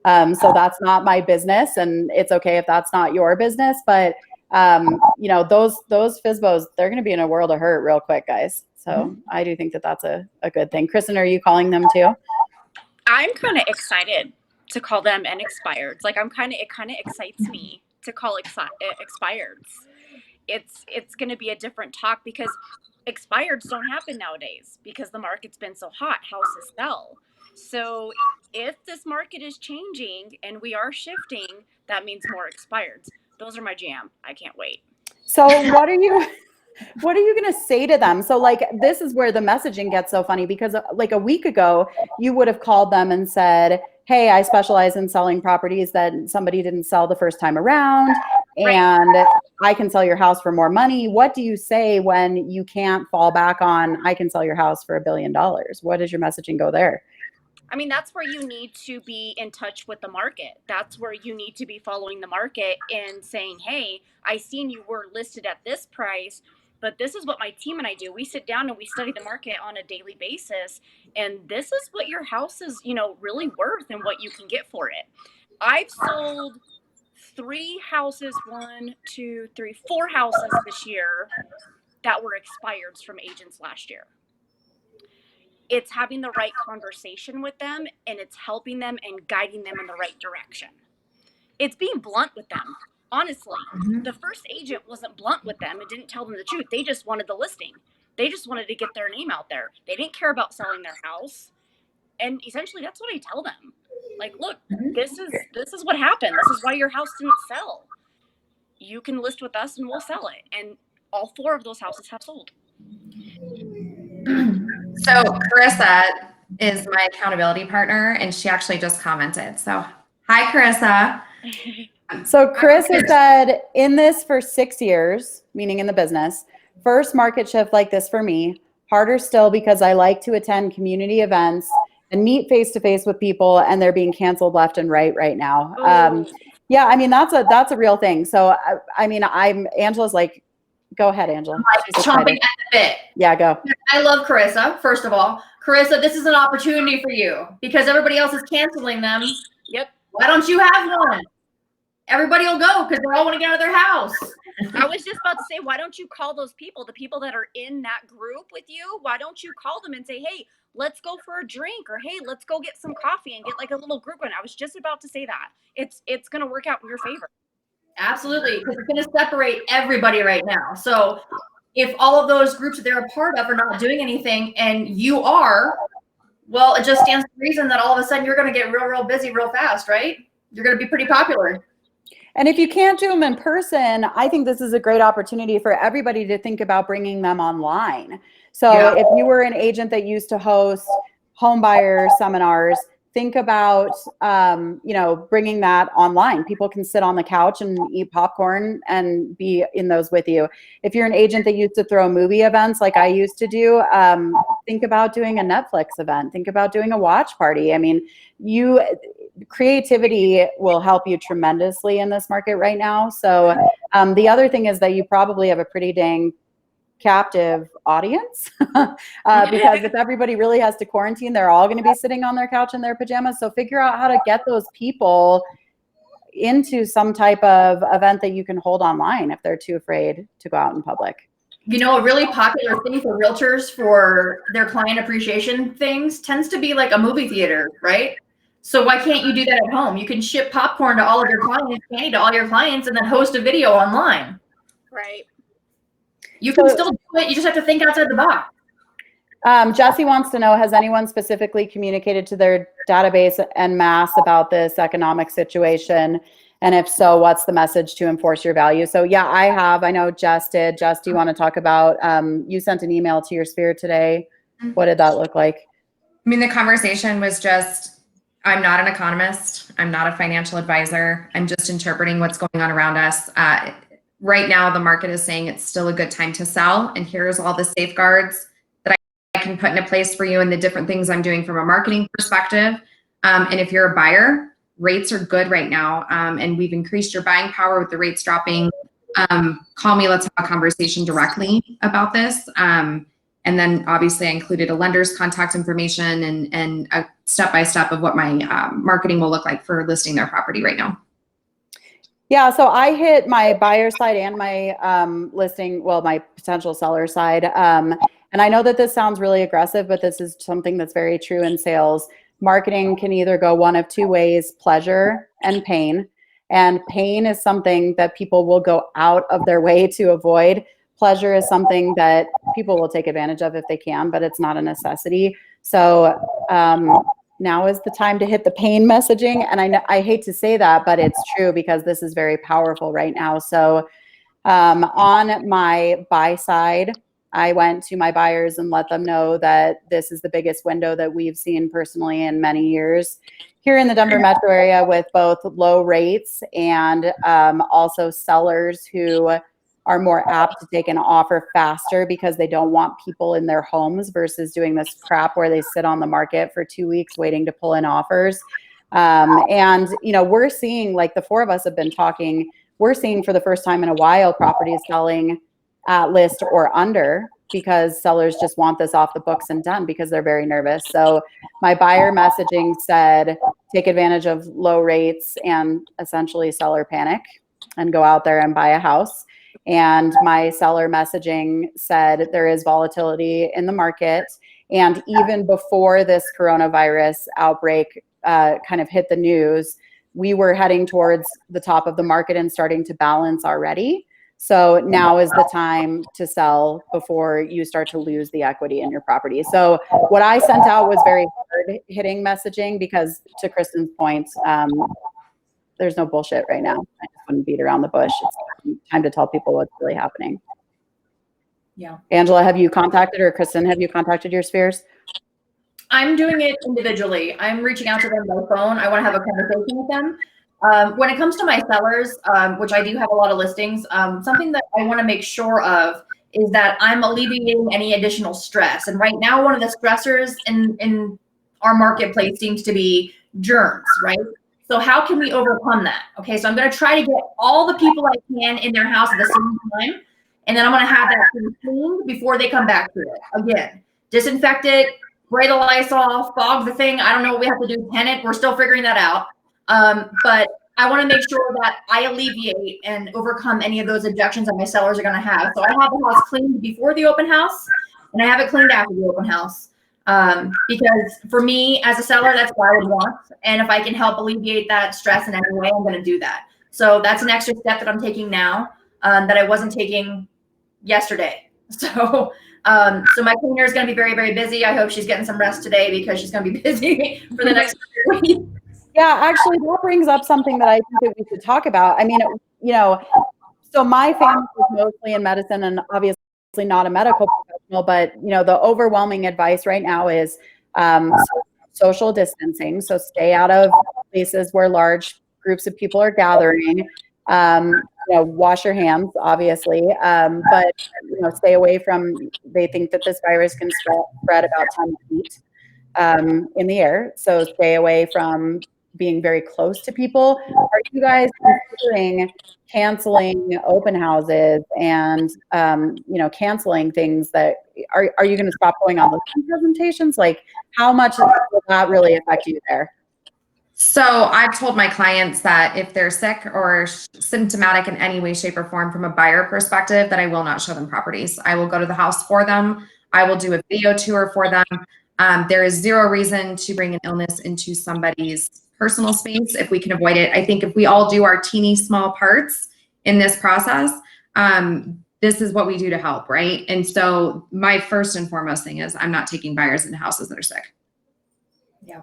Speaker 2: So that's not my business, and it's okay if that's not your business. But those FSBOs, they're going to be in a world of hurt real quick, guys. So I do think that that's a good thing. Kristen, are you calling them too?
Speaker 6: I'm kind of excited to call them an expireds. Like it kind of excites me to call expireds. It's going to be a different talk because expireds don't happen nowadays because the market's been so hot. Houses sell. So if this market is changing and we are shifting, that means more expireds. Those are my jam. I can't wait.
Speaker 2: So what are you going to say to them? So like, this is where the messaging gets so funny, because like a week ago, you would have called them and said, hey, I specialize in selling properties that somebody didn't sell the first time around, and I can sell your house for more money. What do you say when you can't fall back on, I can sell your house for $1 billion? What does your messaging go there?
Speaker 6: I mean, that's where you need to be in touch with the market. That's where you need to be following the market and saying, hey, I seen you were listed at this price, but this is what my team and I do. We sit down and we study the market on a daily basis. And this is what your house is, really worth and what you can get for it. I've sold 4 houses this year that were expireds from agents last year. It's having the right conversation with them, and it's helping them and guiding them in the right direction. It's being blunt with them. Honestly, the first agent wasn't blunt with them and didn't tell them the truth. They just wanted the listing. They just wanted to get their name out there. They didn't care about selling their house. And essentially that's what I tell them. Like, look, this is what happened. This is why your house didn't sell. You can list with us and we'll sell it. And all 4 of those houses have sold.
Speaker 4: So Carissa is my accountability partner, and she actually just commented. So hi, Carissa.
Speaker 2: So Carissa said, in this for 6 years, meaning in the business, first market shift like this for me, harder still because I like to attend community events and meet face-to-face with people, and they're being canceled left and right now. Yeah, I mean, that's a real thing. So, Angela's like, go ahead, Angela.
Speaker 1: She's chomping at the bit.
Speaker 2: Yeah, go.
Speaker 1: I love Carissa, first of all. Carissa, this is an opportunity for you because everybody else is canceling them.
Speaker 6: Yep.
Speaker 1: Why don't you have one? Everybody will go because they all want to get out of their house.
Speaker 6: I was just about to say, why don't you call those people, the people that are in that group with you? Why don't you call them and say, hey, let's go for a drink, or hey, let's go get some coffee and get like a little group one. I was just about to say that. It's going to work out in your favor.
Speaker 1: Absolutely, because it's going to separate everybody right now. So if all of those groups that they're a part of are not doing anything and you are, well, it just stands to reason that all of a sudden you're going to get real busy real fast, right? You're going to be pretty popular.
Speaker 2: And if you can't do them in person, I think this is a great opportunity for everybody to think about bringing them online. So if you were an agent that used to host home buyer seminars, think about, bringing that online. People can sit on the couch and eat popcorn and be in those with you. If you're an agent that used to throw movie events like I used to do, think about doing a Netflix event. Think about doing a watch party. I mean, creativity will help you tremendously in this market right now. So the other thing is that you probably have a pretty dang captive audience because if everybody really has to quarantine, they're all going to be sitting on their couch in their pajamas. So figure out how to get those people into some type of event that you can hold online if they're too afraid to go out in public.
Speaker 1: You know, a really popular thing for realtors for their client appreciation things tends to be like a movie theater, right? So why can't you do that at home? You can ship popcorn to all of your clients, candy to all your clients, and then host a video online.
Speaker 6: Right.
Speaker 1: You can still do it. You just have to think outside the box.
Speaker 2: Jesse wants to know, has anyone specifically communicated to their database en masse about this economic situation? And if so, what's the message to enforce your value? So yeah, I have. I know Jess did. Jess, do you want to talk about, you sent an email to your sphere today. What did that look like?
Speaker 4: I mean, the conversation was just, I'm not an economist. I'm not a financial advisor. I'm just interpreting what's going on around us. Right now, the market is saying it's still a good time to sell. And here's all the safeguards that I can put into place for you and the different things I'm doing from a marketing perspective. And if you're a buyer, rates are good right now. And we've increased your buying power with the rates dropping. Call me, let's have a conversation directly about this. And then obviously I included a lender's contact information and a step-by-step of what my marketing will look like for listing their property right now.
Speaker 2: Yeah, so I hit my buyer side and my my potential seller side. And I know that this sounds really aggressive, but this is something that's very true in sales. Marketing can either go one of two ways, pleasure and pain. And pain is something that people will go out of their way to avoid. Pleasure is something that people will take advantage of if they can, but it's not a necessity. So now is the time to hit the pain messaging. And I hate to say that, but it's true because this is very powerful right now. So on my buy side, I went to my buyers and let them know that this is the biggest window that we've seen personally in many years here in the Denver metro area, with both low rates and also sellers who are more apt to take an offer faster because they don't want people in their homes versus doing this crap where they sit on the market for 2 weeks waiting to pull in offers. And, you know, we're seeing, like the four of us have been talking, we're seeing for the first time in a while properties selling at list or under because sellers just want this off the books and done because they're very nervous. So my buyer messaging said, take advantage of low rates and essentially seller panic and go out there and buy a house. And my seller messaging said there is volatility in the market. And even before this coronavirus outbreak kind of hit the news, we were heading towards the top of the market and starting to balance already. So now is the time to sell before you start to lose the equity in your property. So what I sent out was very hard hitting messaging because, to Kristen's point, there's no bullshit right now. I just wouldn't beat around the bush. It's time to tell people what's really happening.
Speaker 1: Yeah.
Speaker 2: Angela, have you contacted, or Kristen, have you contacted your spheres?
Speaker 1: I'm doing it individually. I'm reaching out to them by phone. I want to have a conversation with them. When it comes to my sellers, which I do have a lot of listings, something that I want to make sure of is that I'm alleviating any additional stress. And right now, one of the stressors in our marketplace seems to be germs, right? So how can we overcome that? Okay, so I'm going to try to get all the people I can in their house at the same time. And then I'm going to have that thing cleaned before they come back to it. Again, disinfect it, spray the Lysol, fog the thing. I don't know what we have to do, tenant. We're still figuring that out. But I want to make sure that I alleviate and overcome any of those objections that my sellers are going to have. So I have the house cleaned before the open house, and I have it cleaned after the open house. Because for me as a seller, that's what I would want. And if I can help alleviate that stress in any way, I'm going to do that. So that's an extra step that I'm taking now that I wasn't taking yesterday. So my cleaner is going to be very, very busy. I hope she's getting some rest today because she's going to be busy for the next week.
Speaker 2: Yeah, actually, that brings up something that I think that we should talk about. I mean, you know, so my family is mostly in medicine and obviously not a medical professional, but, you know, the overwhelming advice right now is social distancing. So stay out of places where large groups of people are gathering. You know, wash your hands, obviously, but, you know, stay away from, they think that this virus can spread about 10 feet in the air. So stay away from being very close to people. Are you guys considering canceling open houses and, you know, canceling things that, are you going to stop going on listing presentations? Like, how much will that really affect you there?
Speaker 4: So I've told my clients that if they're sick or symptomatic in any way, shape, or form from a buyer perspective, that I will not show them properties. I will go to the house for them. I will do a video tour for them. There is zero reason to bring an illness into somebody's personal space if we can avoid it. I think if we all do our teeny small parts in this process, this is what we do to help, right? And so my first and foremost thing is I'm not taking buyers into houses that are sick.
Speaker 1: Yeah.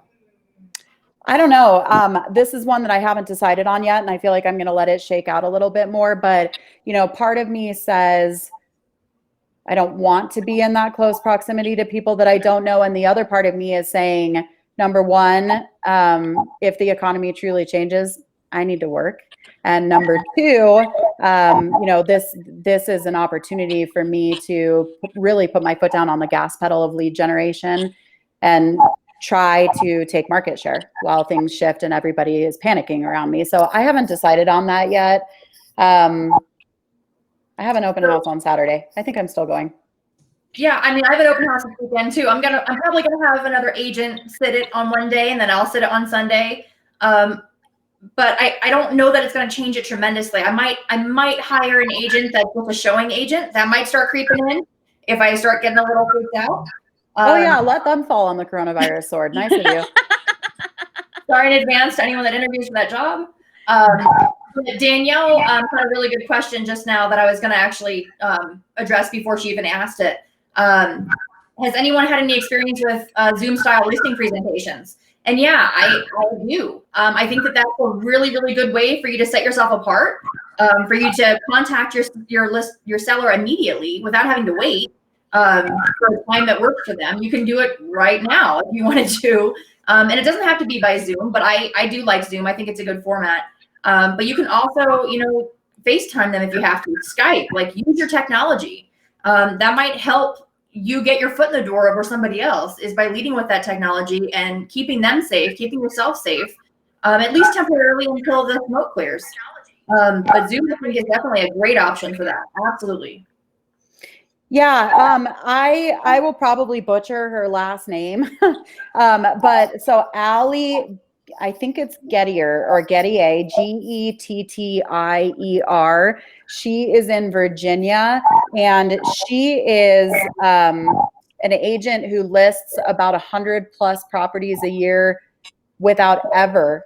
Speaker 2: I don't know. This is one that I haven't decided on yet, and I feel like I'm going to let it shake out a little bit more. But, you know, part of me says I don't want to be in that close proximity to people that I don't know. And the other part of me is saying, number one, if the economy truly changes, I need to work. And number two, you know, this is an opportunity for me to really put my foot down on the gas pedal of lead generation and try to take market share while things shift and everybody is panicking around me. So I haven't decided on that yet. I have an open house on Saturday. I think I'm still going.
Speaker 1: Yeah, I mean, I have an open house this weekend too. I'm probably gonna have another agent sit it on one day, and then I'll sit it on Sunday. But I don't know that it's gonna change it tremendously. I might hire an agent that's just a showing agent. That might start creeping in if I start getting a little freaked out.
Speaker 2: Oh yeah, let them fall on the coronavirus sword. Nice of you.
Speaker 1: Sorry in advance to anyone that interviews for that job. Danielle had a really good question just now that I was going to actually address before she even asked it. Has anyone had any experience with Zoom style listing presentations? And yeah, I do. I think that that's a really, really good way for you to set yourself apart, for you to contact your seller immediately without having to wait for a time that works for them. You can do it right now if you wanted to. And it doesn't have to be by Zoom, but I do like Zoom. I think it's a good format. But you can also, you know, FaceTime them if you have to. Skype, like use your technology. That might help you get your foot in the door over somebody else is by leading with that technology and keeping them safe, keeping yourself safe, at least temporarily until the smoke clears. But Zoom, I think, is definitely a great option for that. Absolutely.
Speaker 2: Yeah, I will probably butcher her last name. But so Allie, I think it's Gettier or Gettier, Gettier. She is in Virginia, and she is an agent who lists about 100+ properties a year without ever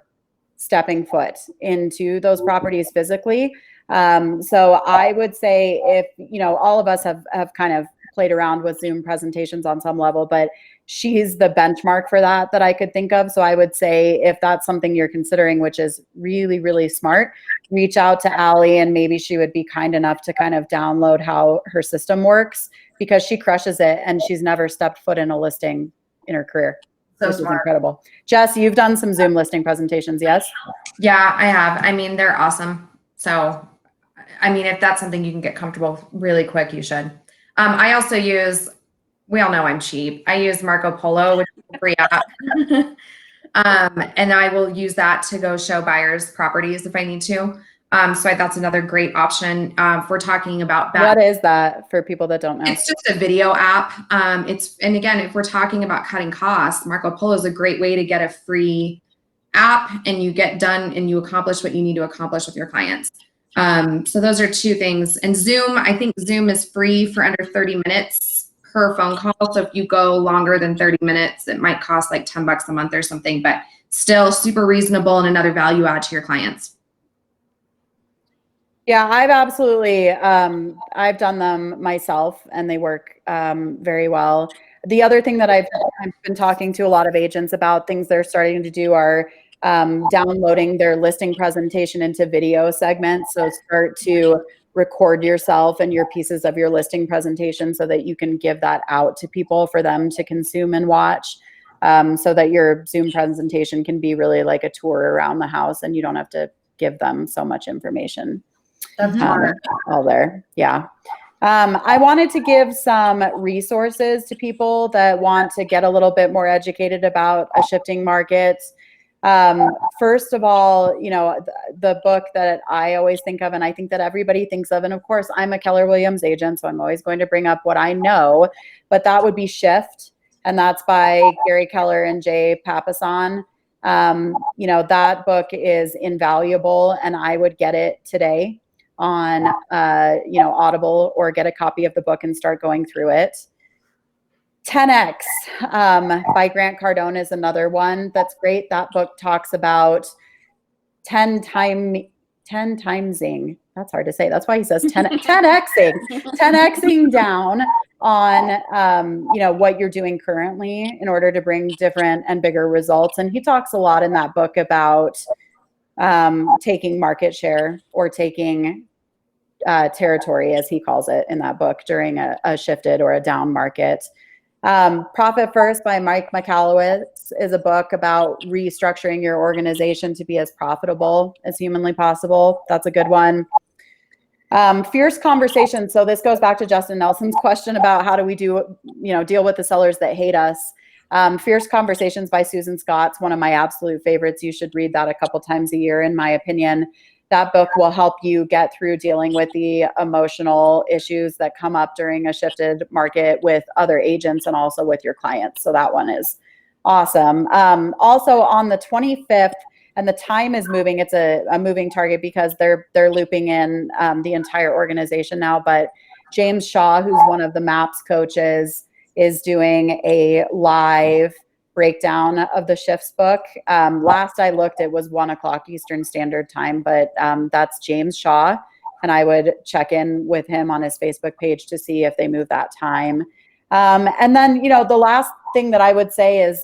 Speaker 2: stepping foot into those properties physically. So I would say if, you know, all of us have kind of played around with Zoom presentations on some level, but she's the benchmark for that I could think of. So I would say if that's something you're considering, which is really, really smart, reach out to Allie and maybe she would be kind enough to kind of download how her system works because she crushes it and she's never stepped foot in a listing in her career.
Speaker 1: So
Speaker 2: this
Speaker 1: smart.
Speaker 2: is incredible. Jess, you've done some Zoom listing presentations, yes?
Speaker 4: Yeah, I have. I mean, they're awesome. So, I mean, if that's something you can get comfortable with really quick, you should. I also use, we all know I'm cheap. I use Marco Polo, which is a free app. And I will use that to go show buyers properties if I need to. So that's another great option. If we're talking about that.
Speaker 2: What is that for people that don't know?
Speaker 4: It's just a video app. And again, if we're talking about cutting costs, Marco Polo is a great way to get a free app and you get done and you accomplish what you need to accomplish with your clients. So those are two things. And Zoom, I think Zoom is free for under 30 minutes per phone call. So if you go longer than 30 minutes, it might cost like $10 a month or something, but still super reasonable and another value add to your clients.
Speaker 2: Yeah, I've absolutely, I've done them myself and they work very well. The other thing that I've been talking to a lot of agents about, things they're starting to do are downloading their listing presentation into video segments. So start to record yourself and your pieces of your listing presentation so that you can give that out to people for them to consume and watch, so that your Zoom presentation can be really like a tour around the house and you don't have to give them so much information.
Speaker 1: That's smart.
Speaker 2: All there. Yeah. I wanted to give some resources to people that want to get a little bit more educated about a shifting market. First of all, you know, the book that I always think of, and I think that everybody thinks of, and of course I'm a Keller Williams agent, so I'm always going to bring up what I know, but that would be Shift. And that's by Gary Keller and Jay Papasan. You know, that book is invaluable and I would get it today on, you know, Audible, or get a copy of the book and start going through it. 10X by Grant Cardone is another one that's great. That book talks about 10 timesing. That's hard to say. That's why he says 10xing down on, what you're doing currently in order to bring different and bigger results. And he talks a lot in that book about taking market share or taking territory, as he calls it in that book, during a shifted or a down market. Profit First by Mike Michalowicz is a book about restructuring your organization to be as profitable as humanly possible. That's a good one. Fierce Conversations. So this goes back to Justin Nelson's question about how do we deal with the sellers that hate us. Fierce Conversations by Susan Scott's one of my absolute favorites. You should read that a couple times a year, in my opinion. That book will help you get through dealing with the emotional issues that come up during a shifted market with other agents and also with your clients. So that one is awesome. Also on the 25th, and the time is moving. It's a moving target because they're looping in the entire organization now. But James Shaw, who's one of the MAPS coaches, is doing a live breakdown of the shifts book. Last I looked, it was 1:00 Eastern Standard Time, but that's James Shaw. And I would check in with him on his Facebook page to see if they move that time. And then, the last thing that I would say is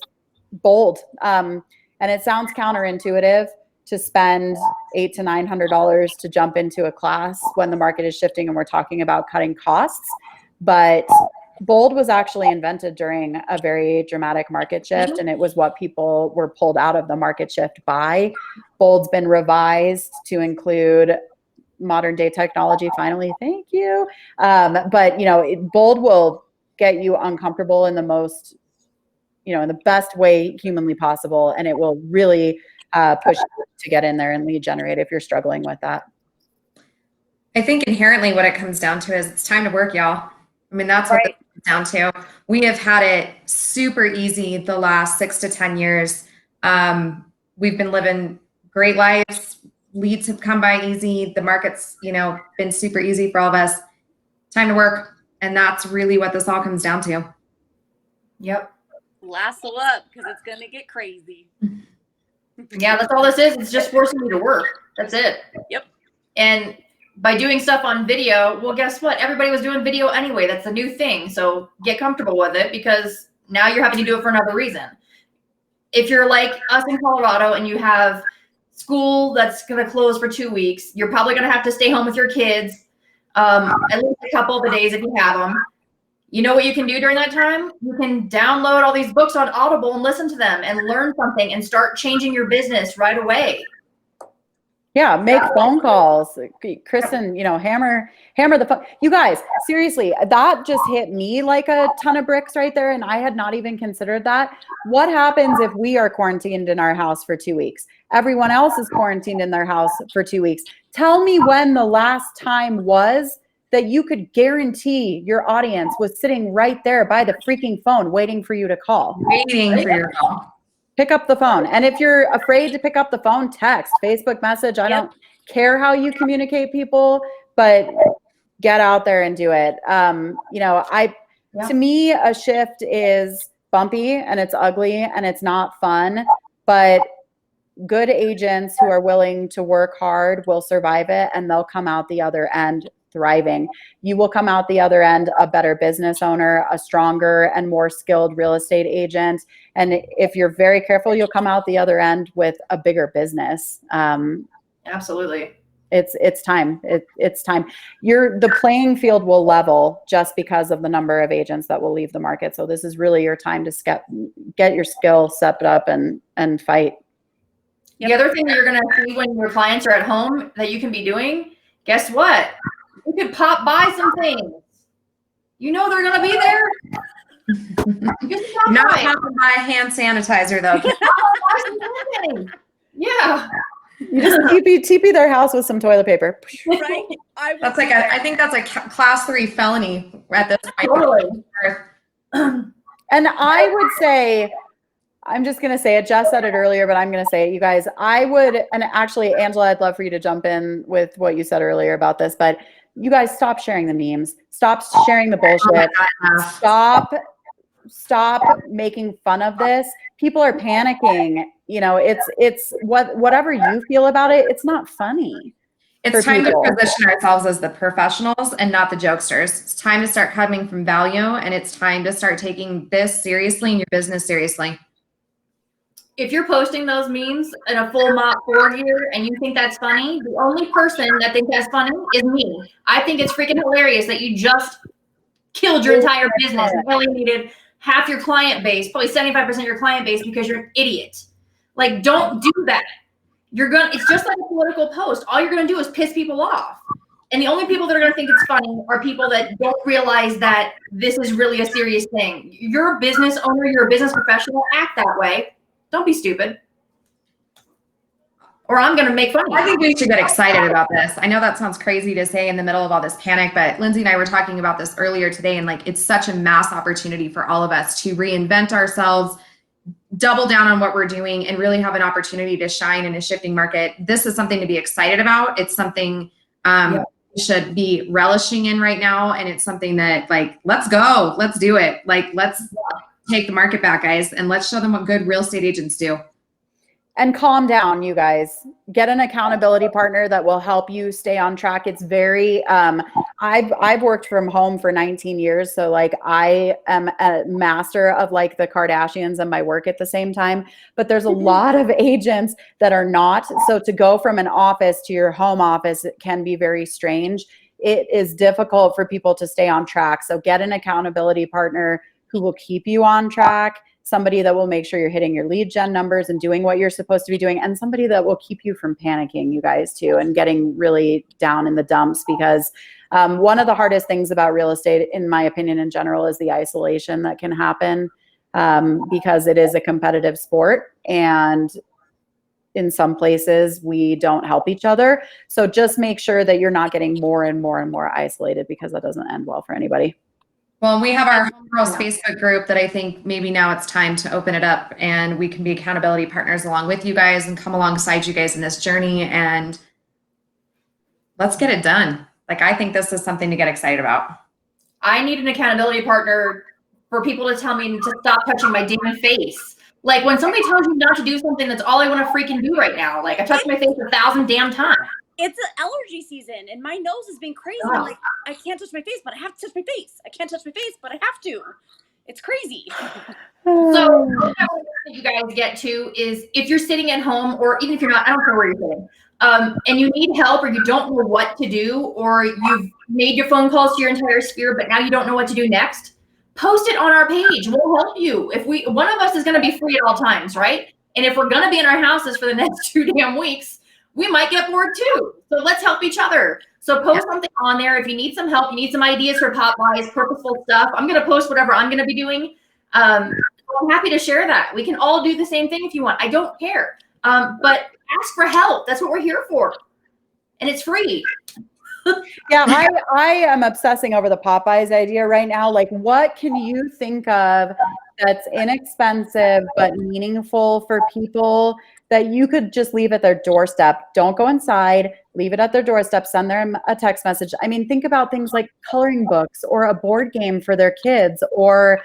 Speaker 2: bold. And it sounds counterintuitive to spend $800 to $900 to jump into a class when the market is shifting and we're talking about cutting costs. But bold was actually invented during a very dramatic market shift, and it was what people were pulled out of the market shift by. Bold's been revised to include modern day technology, finally, thank you. But bold will get you uncomfortable in the most, in the best way humanly possible, and it will really push you to get in there and lead generate if you're struggling with that.
Speaker 4: I think inherently what it comes down to is it's time to work, y'all. I mean, that's what it comes down to. We have had it super easy the last 6 to 10 years. We've been living great lives. Leads have come by easy. The market's, been super easy for all of us. Time to work. And that's really what this all comes down to.
Speaker 1: Yep.
Speaker 6: Lasso up, because it's going to get crazy.
Speaker 1: Yeah, that's all this is. It's just forcing you to work. That's it.
Speaker 6: Yep.
Speaker 1: And by doing stuff on video, well, guess what? Everybody was doing video anyway. That's the new thing. So get comfortable with it, because now you're having to do it for another reason. If you're like us in Colorado and you have school that's going to close for 2 weeks, you're probably going to have to stay home with your kids at least a couple of the days if you have them. You know what you can do during that time? You can download all these books on Audible and listen to them and learn something and start changing your business right away.
Speaker 2: Yeah, make phone calls. Kristen, hammer the phone. You guys, seriously, that just hit me like a ton of bricks right there, and I had not even considered that. What happens if we are quarantined in our house for 2 weeks? Everyone else is quarantined in their house for 2 weeks. Tell me when the last time was that you could guarantee your audience was sitting right there by the freaking phone waiting for you to call.
Speaker 4: Waiting for your call.
Speaker 2: Pick up the phone. And if you're afraid to pick up the phone, text, Facebook message. I don't care how you communicate people, but get out there and do it. To me, a shift is bumpy and it's ugly and it's not fun, but good agents who are willing to work hard will survive it, and they'll come out the other end thriving. You will come out the other end a better business owner, a stronger and more skilled real estate agent. And if you're very careful, you'll come out the other end with a bigger business.
Speaker 1: Absolutely.
Speaker 2: It's time. It's time. The playing field will level just because of the number of agents that will leave the market. So this is really your time to get your skill set up and fight.
Speaker 1: The other thing that you're going to see when your clients are at home that you can be doing, guess what? You could pop by some things. They're going to be there.
Speaker 4: Not popping by hand sanitizer, though.
Speaker 1: Yeah.
Speaker 2: You just TP their house with some toilet paper.
Speaker 6: Right?
Speaker 4: I think that's a class 3 felony at this point.
Speaker 1: Totally.
Speaker 2: And I would say, I'm just going to say it. Jess said it earlier, but I'm going to say it, you guys. I would, and actually, Angela, I'd love for you to jump in with what you said earlier about this, but you guys stop sharing the memes. Stop sharing the bullshit. Stop making fun of this. People are panicking. It's whatever you feel about it. It's not funny.
Speaker 4: It's time to position ourselves as the professionals and not the jokesters. It's time to start coming from value, and it's time to start taking this seriously and your business seriously.
Speaker 1: If you're posting those memes in a full mop board here and you think that's funny, the only person that thinks that's funny is me. I think it's freaking hilarious that you just killed your entire business and alienated half your client base, probably 75% of your client base, because you're an idiot. Like, don't do that. It's just like a political post. All you're gonna do is piss people off. And the only people that are gonna think it's funny are people that don't realize that this is really a serious thing. You're a business owner, you're a business professional, act that way. Don't be stupid. Or I'm gonna make fun of you.
Speaker 4: I think we should get excited about this. I know that sounds crazy to say in the middle of all this panic, but Lindsay and I were talking about this earlier today, and like, it's such a mass opportunity for all of us to reinvent ourselves, double down on what we're doing, and really have an opportunity to shine in a shifting market. This is something to be excited about. It's something we should be relishing in right now. And it's something that, like, let's go, let's do it. Like, let's take the market back, guys, and let's show them what good real estate agents do.
Speaker 2: And calm down, you guys. Get an accountability partner that will help you stay on track. It's very, I've worked from home for 19 years. So like, I am a master of like the Kardashians and my work at the same time, but there's a lot of agents that are not. So to go from an office to your home office, it can be very strange. It is difficult for people to stay on track. So get an accountability partner who will keep you on track, somebody that will make sure you're hitting your lead gen numbers and doing what you're supposed to be doing, and somebody that will keep you from panicking, you guys, too, and getting really down in the dumps. Because one of the hardest things about real estate, in my opinion, in general, is the isolation that can happen because it is a competitive sport. And in some places, we don't help each other. So just make sure that you're not getting more and more and more isolated, because that doesn't end well for anybody.
Speaker 4: Well, we have our HOMEgirls Facebook group that I think maybe now it's time to open it up, and we can be accountability partners along with you guys and come alongside you guys in this journey, and let's get it done. Like, I think this is something to get excited about.
Speaker 1: I need an accountability partner for people to tell me to stop touching my damn face. Like, when somebody tells you not to do something, that's all I want to freaking do right now. Like, I touched my face 1,000 damn times.
Speaker 6: It's an allergy season and my nose has been crazy. I'm like, I can't touch my face, but I have to touch my face. I can't touch my face, but I have to. It's crazy.
Speaker 1: So what you guys get to is, if you're sitting at home, or even if you're not, I don't care where you're sitting, and you need help, or you don't know what to do, or you've made your phone calls to your entire sphere, but now you don't know what to do next, post it on our page. We'll help you. If one of us is going to be free at all times, right? And if we're going to be in our houses for the next 2 damn weeks, we might get bored too. So let's help each other. So post something on there. If you need some help, you need some ideas for pop buys, purposeful stuff, I'm going to post whatever I'm going to be doing. I'm happy to share that. We can all do the same thing if you want. I don't care. But ask for help. That's what we're here for. And it's free.
Speaker 2: Yeah, I am obsessing over the Popeyes idea right now. Like, what can you think of that's inexpensive but meaningful for people that you could just leave at their doorstep? Don't go inside, leave it at their doorstep, send them a text message. I mean, think about things like coloring books or a board game for their kids, or,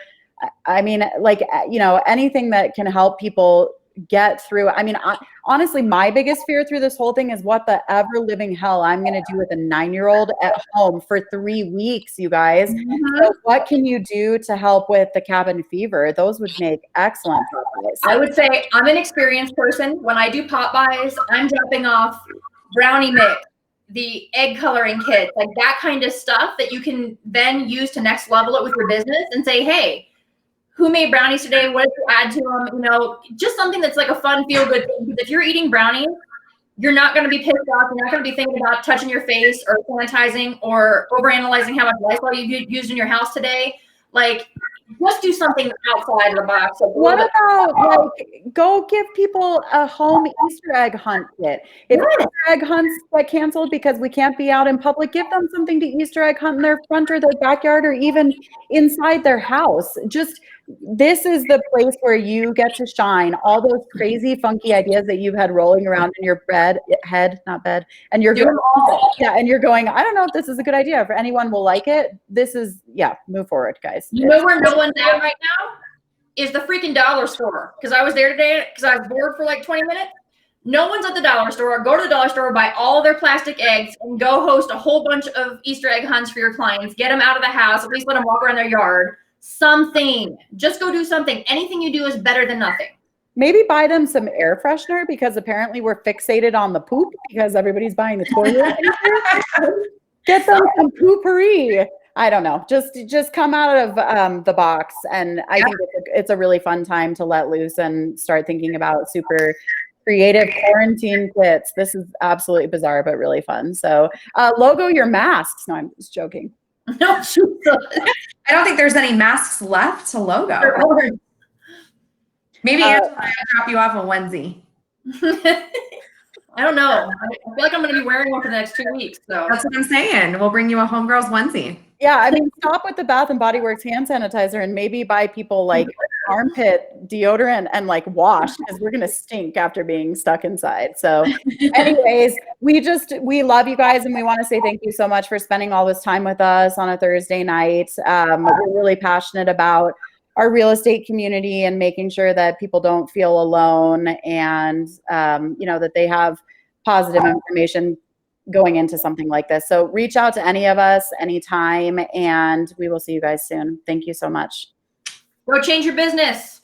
Speaker 2: I mean, like, you know, anything that can help people get through. I mean, honestly, my biggest fear through this whole thing is what the ever living hell I'm going to do with a 9-year-old at home for 3 weeks, you guys. So what can you do to help with the cabin fever? Those would make excellent pop buys.
Speaker 1: I would say I'm an experienced person. When I do pop buys, I'm dropping off brownie mix, the egg coloring kits, like that kind of stuff that you can then use to next level it with your business and say, hey, who made brownies today? What did you add to them? You know, just something that's like a fun, feel-good thing. Because if you're eating brownies, you're not going to be pissed off. You're not going to be thinking about touching your face or sanitizing or overanalyzing how much Lysol you've used in your house today. Like, just do something outside of the box.
Speaker 2: What about, like, go give people a home Easter egg hunt kit? If Easter egg hunts get canceled because we can't be out in public, give them something to Easter egg hunt in their front or their backyard or even inside their house. Just, this is the place where you get to shine all those crazy, funky ideas that you've had rolling around in your head, and you're going, and you're going, I don't know if this is a good idea. If anyone will like it, this is, move forward, guys.
Speaker 1: You know where no one's at right now is the freaking dollar store. Because I was there today because I was bored for like 20 minutes. No one's at the dollar store. Go to the dollar store, buy all their plastic eggs, and go host a whole bunch of Easter egg hunts for your clients. Get them out of the house. At least let them walk around their yard. Something. Just go do something. Anything you do is better than nothing.
Speaker 2: Maybe buy them some air freshener because apparently we're fixated on the poop because everybody's buying the toilet. Get them some poopery. I don't know. Just come out of the box, and I think it's a really fun time to let loose and start thinking about super creative quarantine kits. This is absolutely bizarre, but really fun. So logo your masks. No, I'm just joking.
Speaker 1: No,
Speaker 4: I don't think there's any masks left to logo. Maybe Angela will drop you off a onesie.
Speaker 1: I don't know. I feel like I'm going to be wearing one for the next 2 weeks. So
Speaker 4: that's what I'm saying. We'll bring you a HOMEgirls onesie.
Speaker 2: Yeah, I mean, stop with the Bath and Body Works hand sanitizer and maybe buy people like armpit deodorant and like wash, because we're going to stink after being stuck inside. So anyways, we love you guys, and we want to say thank you so much for spending all this time with us on a Thursday night. We're really passionate about our real estate community and making sure that people don't feel alone, and that they have positive information going into something like this. So reach out to any of us anytime, and we will see you guys soon. Thank you so much.
Speaker 1: Go change your business.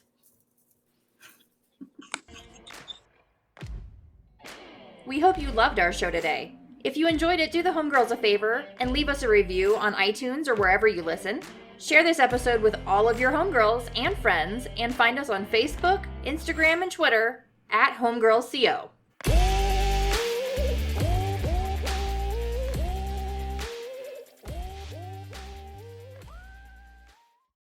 Speaker 1: We hope you loved our show today. If you enjoyed it, do the Homegirls a favor and leave us a review on iTunes or wherever you listen. Share this episode with all of your homegirls and friends, and find us on Facebook, Instagram, and Twitter @HomegirlsCO.